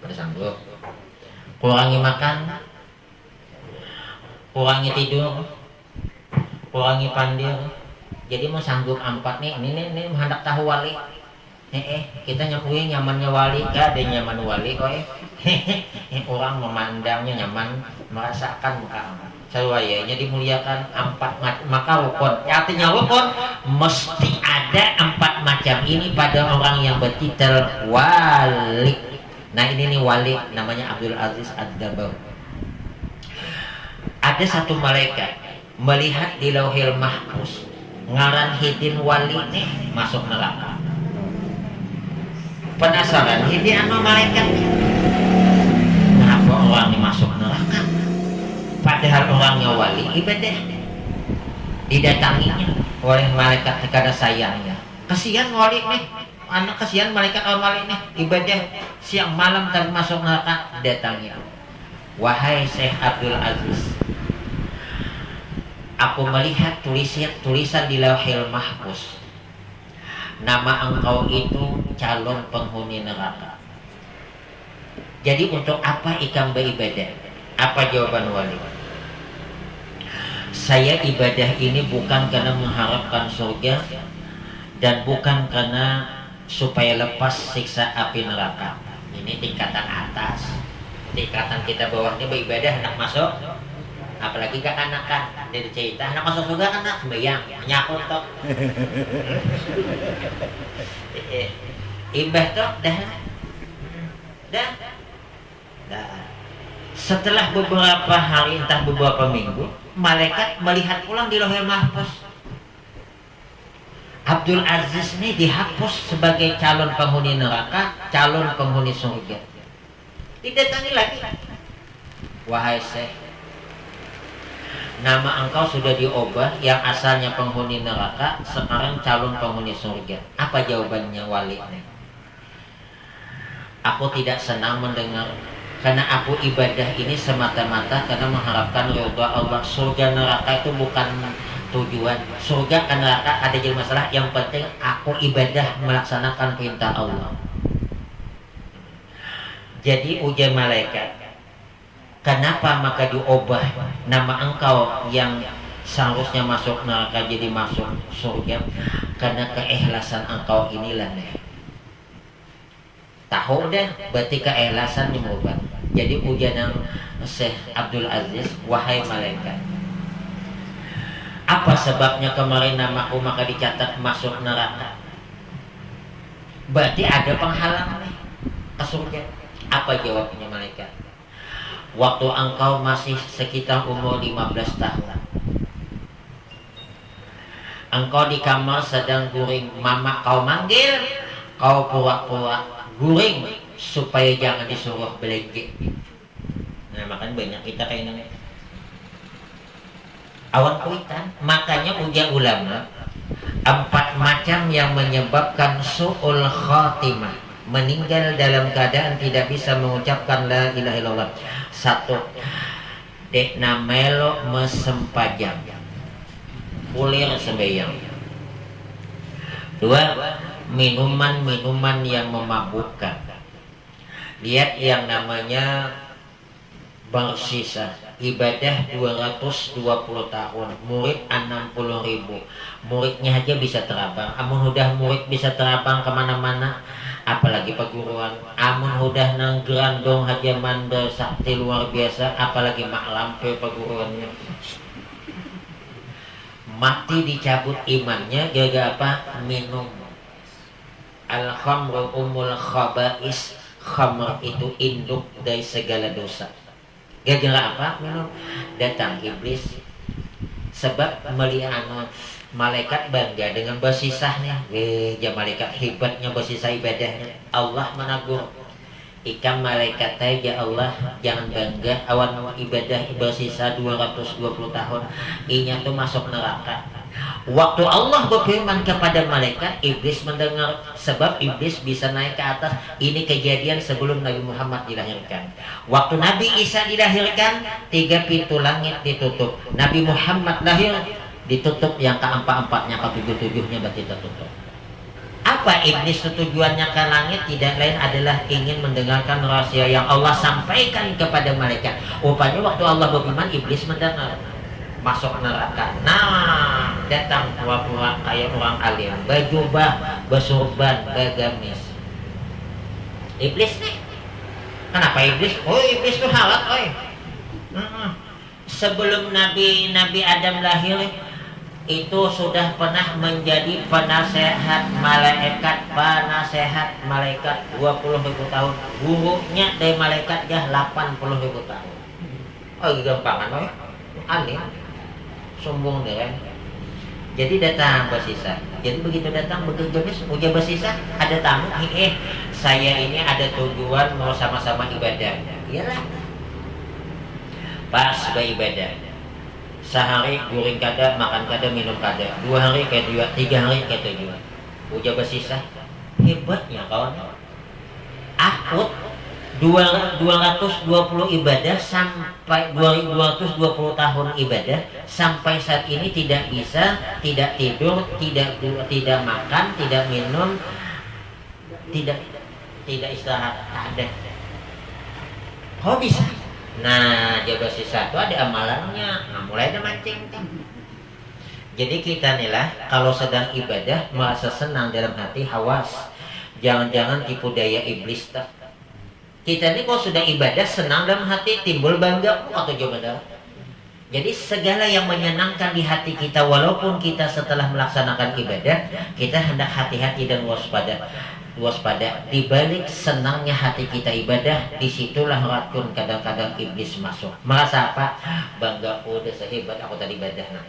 kada sanggup. Kurangi makan, kurangi tidur, kurangi pandir. Jadi mau sanggup 4 nih, ini hendak tahu wali. Kita nyampuin nyamannya wali, gak ada nyaman wali, orang memandangnya nyaman, merasakan muka sawayanya dimuliakan 4 maka rukun. Artinya rukun mesti ada 4 macam ini pada orang yang bertitel wali. Nah ini nih wali namanya Abdul Aziz Ad-Dabaw. Ada satu malaikat melihat di Lauhil Mahfuz ngaran hidin wali nih masuk neraka. Penasaran hidin malaikat, kenapa orang ini masuk neraka? Padahal orangnya wali ibadah. Didatanginya oleh malaikat karena sayangnya. Kasihan wali nih, anak kasihan malaikat orang wali nih ibadah siang malam tapi masuk neraka. Datangi, wahai Syekh Abdul Aziz, aku melihat tulisan di Lauhil Mahfuz, nama engkau itu calon penghuni neraka. Jadi untuk apa ikam beribadah? Apa jawaban wali? Saya ibadah ini bukan karena mengharapkan surga dan bukan karena supaya lepas siksa api neraka. Ini tingkatan atas. Tingkatan kita bawah ini beribadah hendak masuk. Apalagi kekanakan dari cerita hendak masuk surga kan nak sembahyang nyakut tok. Ibah tok dah. Setelah beberapa hari entah beberapa minggu, malaikat melihat ulang di Lauhil Mahfuz. Abdul Aziz ini dihapus sebagai calon penghuni neraka, calon penghuni surga. Didatangi lagi. Wahai Syekh, nama engkau sudah diubah, yang asalnya penghuni neraka sekarang calon penghuni surga. Apa jawabannya wali ini? Aku tidak senang mendengar, karena aku ibadah ini semata-mata karena mengharapkan ridha Allah. Surga neraka itu bukan tujuan. Surga dan neraka ada jadi masalah. Yang penting aku ibadah melaksanakan perintah Allah. Jadi ujian malaikat, kenapa maka diubah nama engkau yang seharusnya masuk neraka jadi masuk surga? Karena keikhlasan engkau inilah nih. Tahu deh, berarti keikhlasan dimubah. Jadi ujian yang Syekh Abdul Aziz, wahai malaikat, apa sebabnya kemarin namaku maka dicatat masuk neraka? Berarti ada penghalang nih ke surga. Apa jawabnya malaikat? Waktu engkau masih sekitar umur 15 tahun, engkau di kamar sedang guring, mama kau manggil, kau pura-pura guring supaya jangan disuruh belengge. Nah makanya banyak kita kayak ini awan kuitan. Makanya ujar ulama 4 macam yang menyebabkan su'ul khatimah, meninggal dalam keadaan tidak bisa mengucapkan la ilaha illallah. 1, dek namelo mesempajang kulir sembayang. Dua, minuman-minuman yang memabukkan. Lihat yang namanya bersisa ibadah 220 tahun, murid 60.000, muridnya aja bisa terabang. Amun udah murid bisa terabang kemana-mana, apalagi perguruan. Amun udah nang grandong aja manda sakti luar biasa, apalagi mak lampe perguruannya. Mati dicabut imannya gara apa? Minum. Al-khamru umul khaba'is. Khamr itu induk dari segala dosa. Gara-gara apa? Minum. Datang iblis sebab melihat malaikat bangga dengan bersisahnya. Ya malaikat hebatnya bersisah ibadahnya. Allah menegur, ikam malaikat ya Allah, jangan bangga awan ibadah bersisa 220 tahun. Inya tuh masuk neraka. Waktu Allah berfirman kepada malaikat, iblis mendengar, sebab iblis bisa naik ke atas. Ini kejadian sebelum Nabi Muhammad dilahirkan. Waktu Nabi Isa dilahirkan, 3 pintu langit ditutup. Nabi Muhammad lahir, ditutup yang keempat-empatnya, ketujuh-tujuhnya berarti tertutup. Apa iblis tujuannya ke langit? Tidak lain adalah ingin mendengarkan rahasia yang Allah sampaikan kepada malaikat. Rupanya waktu Allah berfirman, iblis mendengar, masuk neraka. Nah, datang pura-pura kayak orang alim, berjubah, bersurban, bergamis. Iblis nih. Kenapa iblis? Oh, iblis tuh halak, oi. Sebelum Nabi Adam lahir, itu sudah pernah menjadi penasehat malaikat 20.000 tahun. Gurunya dari malaikat ya 80.000 tahun. Oh, gampangan, oi. Alim. Sombong deh kan. Jadi datang bersisa. Jadi begitu datang bekerja ujar bersisa, ada tamu. Saya ini ada tujuan mau sama-sama ibadah. Iyalah. Pas beribadah. Sehari guring kada, makan kada, minum kada. 2 hari kayak 2, 3 hari kayak 7. Ujar bersisa. Hebatnya kawan. Akut 220 ibadah sampai 2220 tahun ibadah sampai saat ini tidak bisa, tidak tidur, tidak makan, tidak minum, tidak istirahat, ada. Kok bisa? Nah, jaga sisa itu ada amalannya. Nah, mulai ada mancing. Jadi kita nih lah kalau sedang ibadah merasa senang dalam hati, hawas. Jangan-jangan tipu daya iblis tak. Kita ini kalau sudah ibadah senang dalam hati, timbul bangga atau jawaban. Jadi segala yang menyenangkan di hati kita, walaupun kita setelah melaksanakan ibadah, kita hendak hati-hati dan waspada. Di balik senangnya hati kita ibadah, disitulah racun kadang-kadang iblis masuk. Merasa apa? Bangga, udah sehebat aku tadi ibadah. Nah,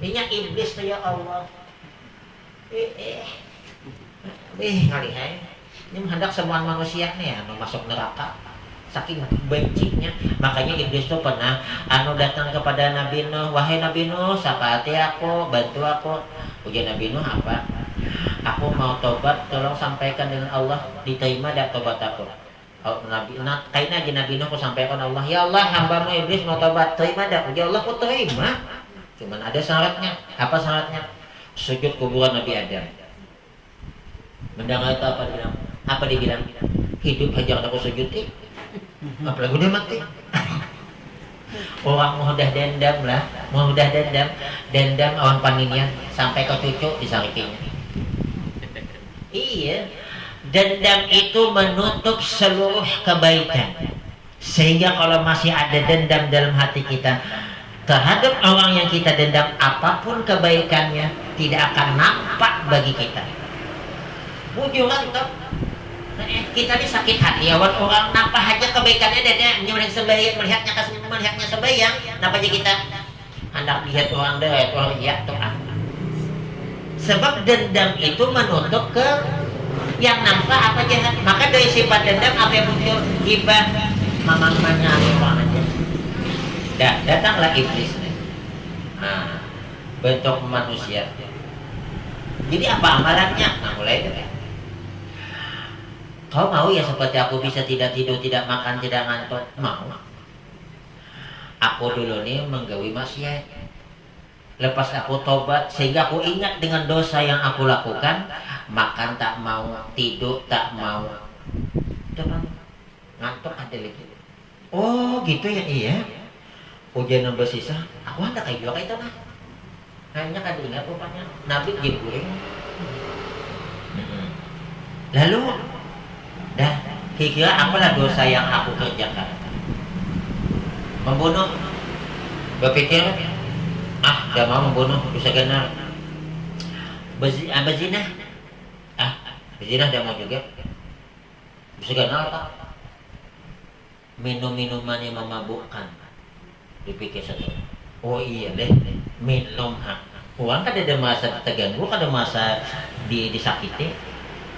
ini iblis tuh ya Allah. Ngalihai. Ini menghendak semua manusia nih masuk neraka. Saking bencinya. Makanya iblis tuh pernah datang kepada Nabi Nuh, wahai Nabi Nuh, sapati aku, bantu aku. Ujian Nabi Nuh apa? Aku mau tobat, tolong sampaikan dengan Allah, diterima dak tobat aku. Kaina aja Nabi Nuh aku sampaikan Allah, ya Allah, hambamu iblis mau tobat, terima dak? Ya Allah, aku terima. Cuman ada syaratnya. Apa syaratnya? Sujud kuburan Nabi Adam. Mendengar itu apa dia bilang? Apa dia bilang? Hidup aja aku sujud. Apalagi udah mati. Orang mau udah dendam lah, dendam awan paninian sampai ke cucu disarikinya. Iya, dendam itu menutup seluruh kebaikan. Sehingga kalau masih ada dendam dalam hati kita terhadap orang yang kita dendam, apapun kebaikannya tidak akan nampak bagi kita. Bujuran toh. Kita ini sakit hati awan orang nampak aja kebaikannya dan melihatnya sembahyang, nampak aja kita hendak lihat orang deh, orang lihat tuh apa. Sebab dendam itu menutup ke yang nampak apa jahat. Maka dari sifat dendam apa yang muncul? Gibah, mamang-mamanya orang aja. Datanglah iblis nih. Nah, bentuk manusia. Jadi apa amalannya? Nah, mulai deh. Kau mau ya seperti aku bisa tidak tidur, tidak makan, tidak ngantuk? Mau. aku dulu nih menggawi maksiat. Lepas aku tobat sehingga aku ingat dengan dosa yang aku lakukan, makan tak mau, tidur tak mau. Coba ngantuk ada lagi. Oh gitu ya, iya. Ujian nambah sisa, aku ada kayak juga itu mah. Hanya kan ingat rupanya Nabi Jibril. Lalu dah kira apalah dosa yang aku kerjakan? Membunuh. Berpikir dah mau membunuh, bisa kenal. Berzina berzina dah mau juga. Bisa kenal tak? Minum-minuman yang memabukkan. Dipikir satu. Oh iya deh, minum uang kan ada masa terganggu, kan ada masa disakiti.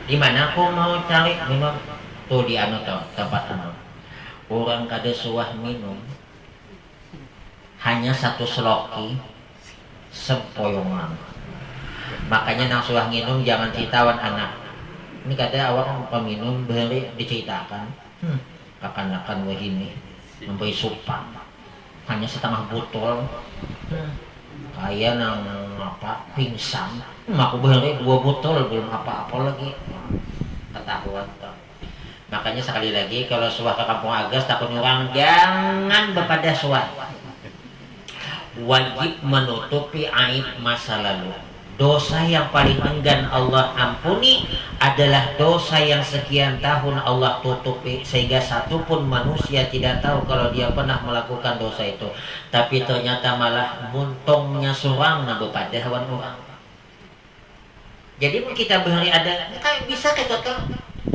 Di mana aku mau cari minum? Tuh di tempat orang kada suah minum. Hanya satu seloki sempoyongan. Makanya nang suah minum jangan ceritakan anak. Ini kata awak peminum beri diceritakan. Akan wahini memberi sumpah hanya setengah botol. Kayak nang pingsan. Aku beri 2 botol belum apa-apa lagi. Ketahuan toh. Makanya sekali lagi kalau suah ke Kampung Agas takut orang jangan bepada suah. Wajib menutupi aib masa lalu. Dosa yang paling enggan Allah ampuni adalah dosa yang sekian tahun Allah tutupi sehingga satupun manusia tidak tahu kalau dia pernah melakukan dosa itu. Tapi ternyata malah muntungnya surang na bepada hawan orang. Jadi kita beri ada kayak bisa kayak dokter.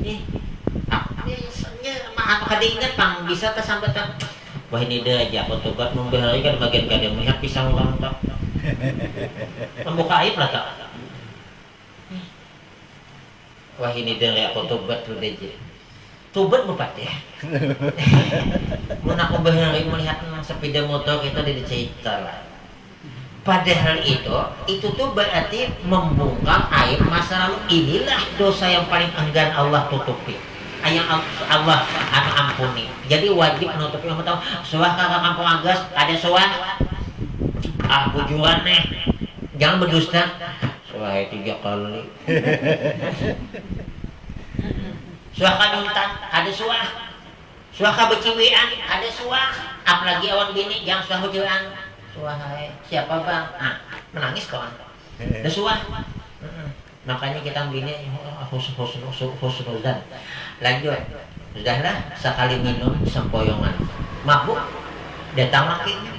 Nih. Maaf kada ingat pang bisa kesambatan. Wah ini dah aja aku tobat memberi kan bagian kada melihat pisang orang tak. Membuka aib lah tak. Wah ini dah aku tobat dulu aja. Tobat bepat ya. Mun aku beri melihat sepeda motor kita di cerita lah. Padahal itu tuh berarti membungkam aib masa lalu. Inilah dosa yang paling enggan Allah tutupi. Yang Allah ampuni. Jadi wajib menutupi. Kamu tahu suah kakak Kampung Agas ada suah bujuran nih, jangan berdusta. Suah 3 kali. Suah kanyuntan ada suah kabeciwian ada suah. Apalagi awan bini jangan suah beciwian. Suah siapa bang? Menangis kawan. Ada suah. Makanya kita bini husnuzan. Lanjut. Sudahlah sekali minum sempoyongan. Mabuk datang lakinya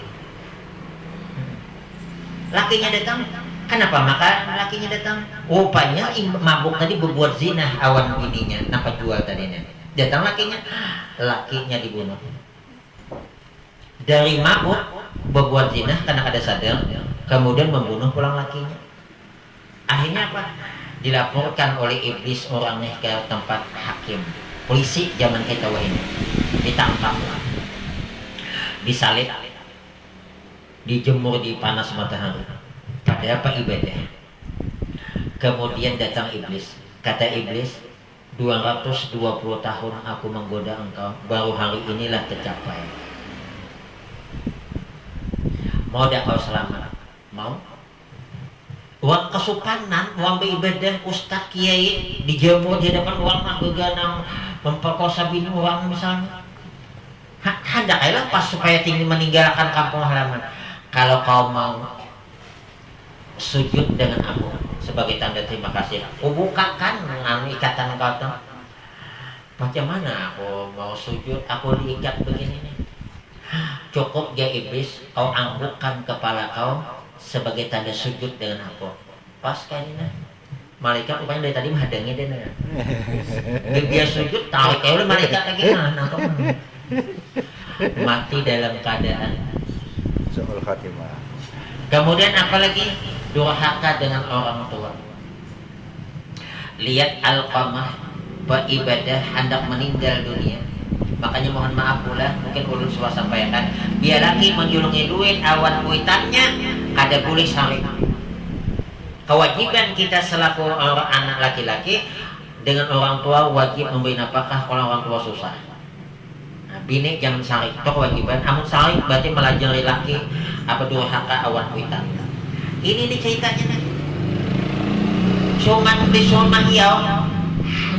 datang. Kenapa maka lakinya datang? Rupanya mabuk tadi berbuat zina awan bininya. Napa jual tadinya? Datang lakinya dibunuh. Dari mabuk berbuat zina karena ada sadar, kemudian membunuh pulang lakinya. Akhirnya apa? Dilaporkan oleh iblis orangnya ke tempat hakim. Polisi zaman kita ini ditangkap, disalib, dijemur di panas matahari. Padahal apa ibadah. Kemudian datang iblis. Kata iblis, 220 tahun aku menggoda engkau, baru hari inilah tercapai. Mau dah kau selamat? Mau? Uang kesupanan, uang beribadah, ustaz, kiai, dijemur di depan uang beganang memperkosa bini orang misalnya. Hendaklah pas supaya tinggi meninggalkan kampung halaman. Kalau kau mau sujud dengan aku sebagai tanda terima kasih, aku bukakan ikatan kau tuh. Macam mana aku mau sujud, aku diikat begini nih. Cukup ya iblis, kau anggukkan kepala kau sebagai tanda sujud dengan aku. Pas kayaknya malaikat rupanya dari tadi menghadangi dia. Dia sujud tarik kayak malaikat lagi mati dalam keadaan su'ul khatimah. Kemudian apalagi durhaka dengan orang tua. Lihat Alqamah beribadah hendak meninggal dunia. Makanya mohon maaf pula, mungkin ulun suah sampaikan, dia lagi menjulungi duit awan kuitannya kada boleh saling. Kewajiban kita selaku orang anak laki-laki dengan orang tua wajib memberi nafkah kalau orang tua susah. Nah, bini jangan sarik itu kewajiban. Amun sarik berarti melajari laki apa durhaka awan kuitan. Ini diceritanya nih. Suman bisuma hiyaw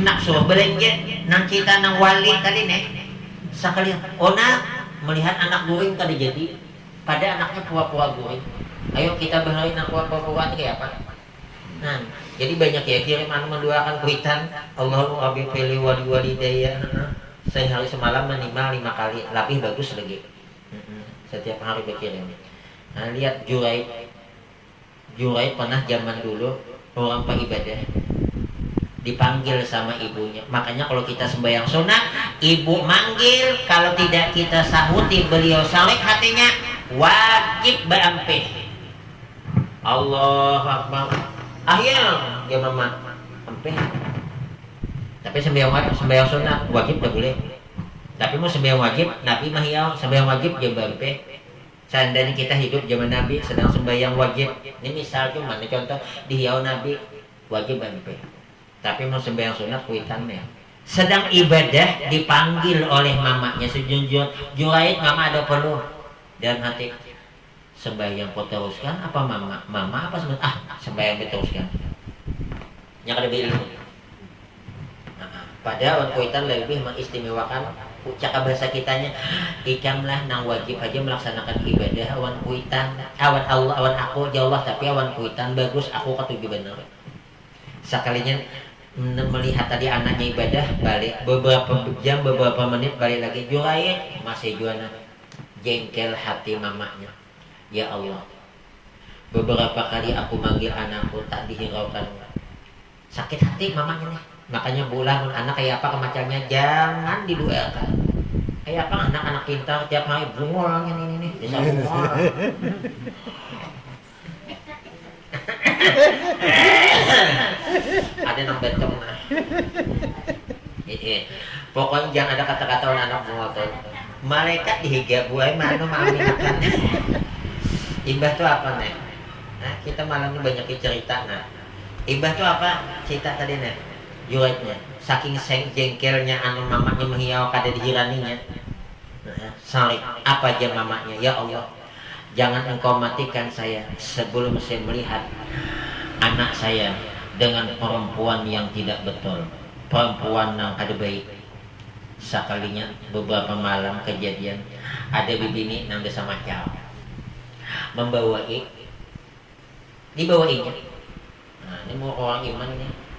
nak suruh belanja nang kita nang wali tadi nih. Sekali ona melihat anak guring tadi jadi pada anaknya pura-pura guring. Ayo kita berhari nang pura-pura kayak apa? Nah, jadi banyak ya kiriman mendoakan kuitan. Allahu rabbi fili wali walidayya. Saya hari semalam minimal 5 kali, lebih bagus lagi. Setiap hari berkirim. Nah, lihat Jurai pernah zaman dulu orang pengibadah dipanggil sama ibunya. Makanya kalau kita sembahyang sunat, ibu manggil, kalau tidak kita sahuti beliau saleh hatinya wajib berampe. Allah Akbar. Akhirnya ya mama ampe. Tapi sembahyang sunat wajib tak boleh. Tapi mau sembahyang wajib, Nabi mah hiau sembahyang wajib ya berampe. Seandainya kita hidup zaman Nabi sedang sembahyang wajib, ini misal cuma contoh di hiau Nabi wajib berampe. Tapi mau sembahyang sunat kuitannya. Sedang ibadah dipanggil oleh mamanya sejujur Juraid, mama ada perlu dalam hati sembahyang kau teruskan apa mama apa sebentar sembahyang diteruskan. Yang ada ilmu. Pada awan kuitan lebih mengistimewakan cakap bahasa kitanya ikamlah nang wajib aja melaksanakan ibadah awan kuitan awan Allah awan aku ya Allah tapi awan kuitan bagus aku ketujuh benar. Sekalinya melihat tadi anaknya ibadah balik beberapa jam beberapa menit balik lagi Juraid masih juana jengkel hati mamanya. Ya Allah beberapa kali aku manggil anakku tak dihiraukan sakit hati mamanya nih. Makanya bulan anak kayak apa kemacamnya jangan diduelkan. Kayak apa anak-anak pintar tiap hari bungol ini bisa bungol. Ada nang betong nah. Pokoknya jangan ada kata-kata orang anak motor. Malaikat dihiga buai mana makan. Ibah tuh apa nih? Nah kita malam ini banyak cerita nah. Ibah tuh apa? Cerita tadi nih. Juratnya saking jengkelnya anu mamanya menghiau kada dihiraninya. Nah, sorry apa aja mamanya ya Allah. Jangan engkau matikan saya sebelum saya melihat anak saya dengan perempuan yang tidak betul, perempuan yang kada baik. Sekalinya beberapa malam kejadian ada bibini nang desa macam dibawainya. Nah, ini mau orang iman ini.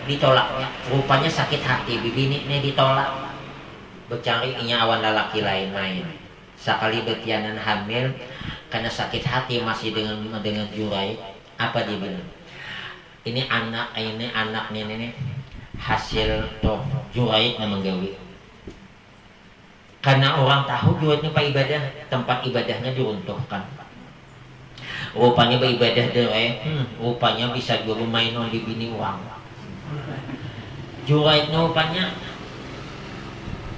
Ditolaknya, rupanya sakit hati bibini ini ditolak. Bercari inya awan lelaki lain main. Sekali betianan hamil karena sakit hati masih dengan Jurai. Apa dia bilang? Ini anaknya ini hasil toh Jurai yang menggawi. Karena orang tahu Jurai ini pak ibadah, tempat ibadahnya diruntuhkan. Rupanya beribadah dere, rupanya bisa juga main on di bini uang. Jurait rupanya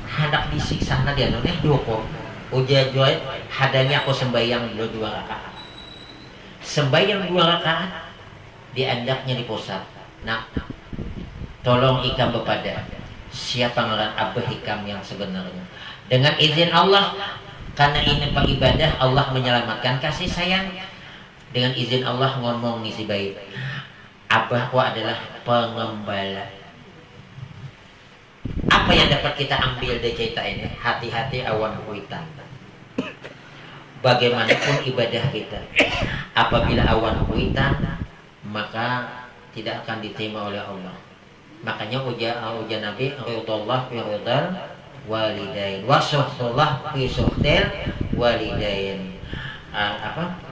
hendak disiksa na dia noneh dihukum. Ujar Jurait hadanya aku sembahyang dua rakaat. Sembahyang 2 rakaat diandaknya di pusat. Nah, tolong ikam bepada siapa ngaran abah ikam yang sebenarnya. Dengan izin Allah karena ini pengibadah Allah menyelamatkan kasih sayang. Dengan izin Allah ngomong ngisi baik. Abahku adalah pengembala. Apa yang dapat kita ambil dari cerita ini? Hati-hati awan kuitan. Bagaimanapun ibadah kita, apabila awan kuitan, maka tidak akan diterima oleh Allah. Makanya ujar Nabi, ridallah fi ridal walidain, wa suhtullah fi suhtil walidain.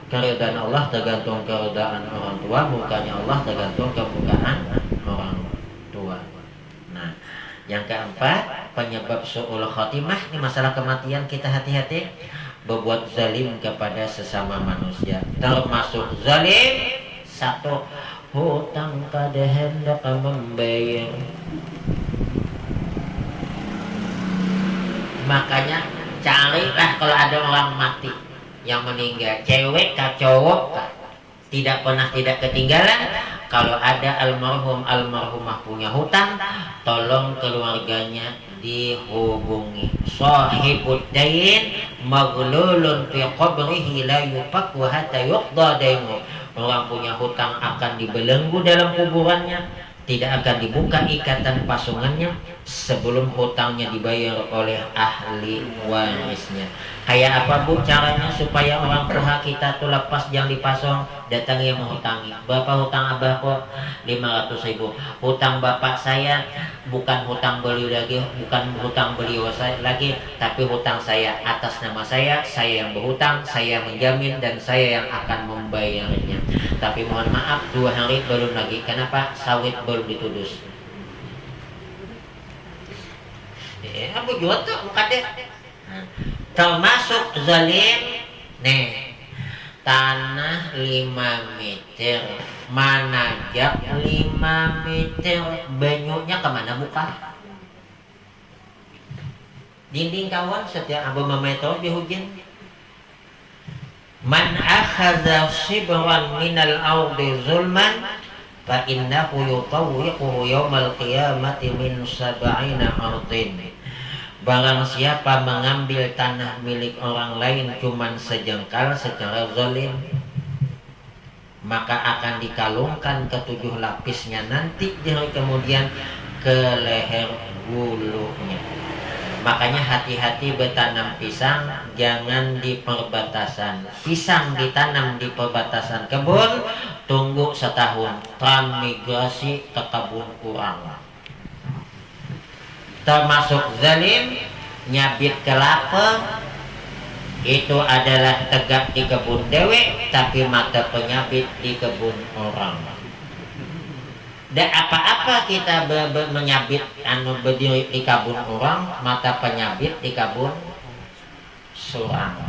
Keridaan Allah tergantung keridaan orang tua, murkanya Allah tergantung kemurkaan orang tua. Nah, yang keempat, penyebab su'ul khotimah, ini masalah kematian kita hati-hati. Berbuat zalim kepada sesama manusia. Termasuk zalim satu, hutang kada hendak membayar. Makanya carilah kalau ada orang mati yang meninggal, cewek kah cowok kah, tidak pernah tidak ketinggalan. Kalau ada almarhum almarhumah punya hutang, tolong keluarganya dihubungi. Sahibud dain maghlulun fi qabrihi la yufakku hatta yuqda dainu. Orang punya hutang akan dibelenggu dalam kuburannya, tidak akan dibuka ikatan pasungannya sebelum hutangnya dibayar oleh ahli warisnya. Kayak apa bu caranya supaya orang tua kita tuh lepas jangan dipasung? Datangi yang menghutangi. Bapak hutang abah kok 500.000. Hutang bapak saya bukan hutang beliau lagi, bukan hutang beliau saya lagi, tapi hutang saya atas nama saya yang berhutang, saya menjamin dan saya yang akan membayarnya. Tapi mohon maaf 2 hari belum lagi. Kenapa? Sawit belum ditudus. Abu jual tuh mukade. Termasuk zalim nih, tanah 5 meter, manajak 5 meter, banyunya kemana buka? Dinding kawan setiap abu memetor dihujan. Man akhadha shibran minal ardi zulman fa innahu yutawwiquhu yawmal qiyamati min 70 ardin. Barang siapa mengambil tanah milik orang lain cuman sejengkal secara zalim, maka akan dikalungkan ke 7 lapisnya nanti di hari kemudian ke leher bulunya. Makanya hati-hati bertanam pisang, jangan di perbatasan. Pisang ditanam di perbatasan kebun, tunggu setahun, transmigrasi ke kebun kurang. Termasuk zalim, nyabit kelapa, itu adalah tegak di kebun dewe, tapi mata penyabit di kebun orang. Dan apa-apa kita menyabit berdiri di kebun orang, mata penyabit di kebun surang.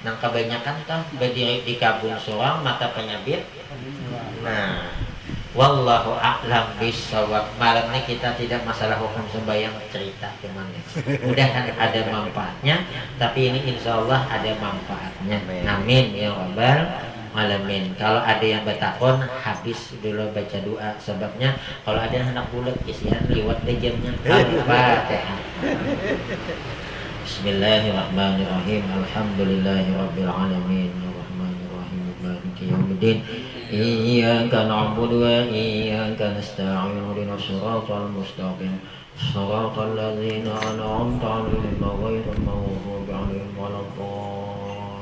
Nah kebanyakan kan berdiri di kebun surang, mata penyabit. Nah, wallahu a'lam bishawab. Malam ini kita tidak masalah hukum sembahyang, cerita cuman ya. Mudah-mudahan ada manfaatnya, tapi ini insya Allah ada manfaatnya. Amin ya rabbal alamin. Kalau ada yang bertakon, habis dulu baca doa. Sebabnya kalau ada anak bulat isian liwat deh jamnya. Al-Fatihah. Bismillahirrahmanirrahim. Alhamdulillahirabbil alamin. Arrahmanirrahim. Maliki yaumiddin. Iyyaka na'budu wa iyyaka nasta'in. Ihdinas siratal mustaqim. Siratal ladzina an'amta 'alaihim ghairil maghdubi 'alaihim waladdallin.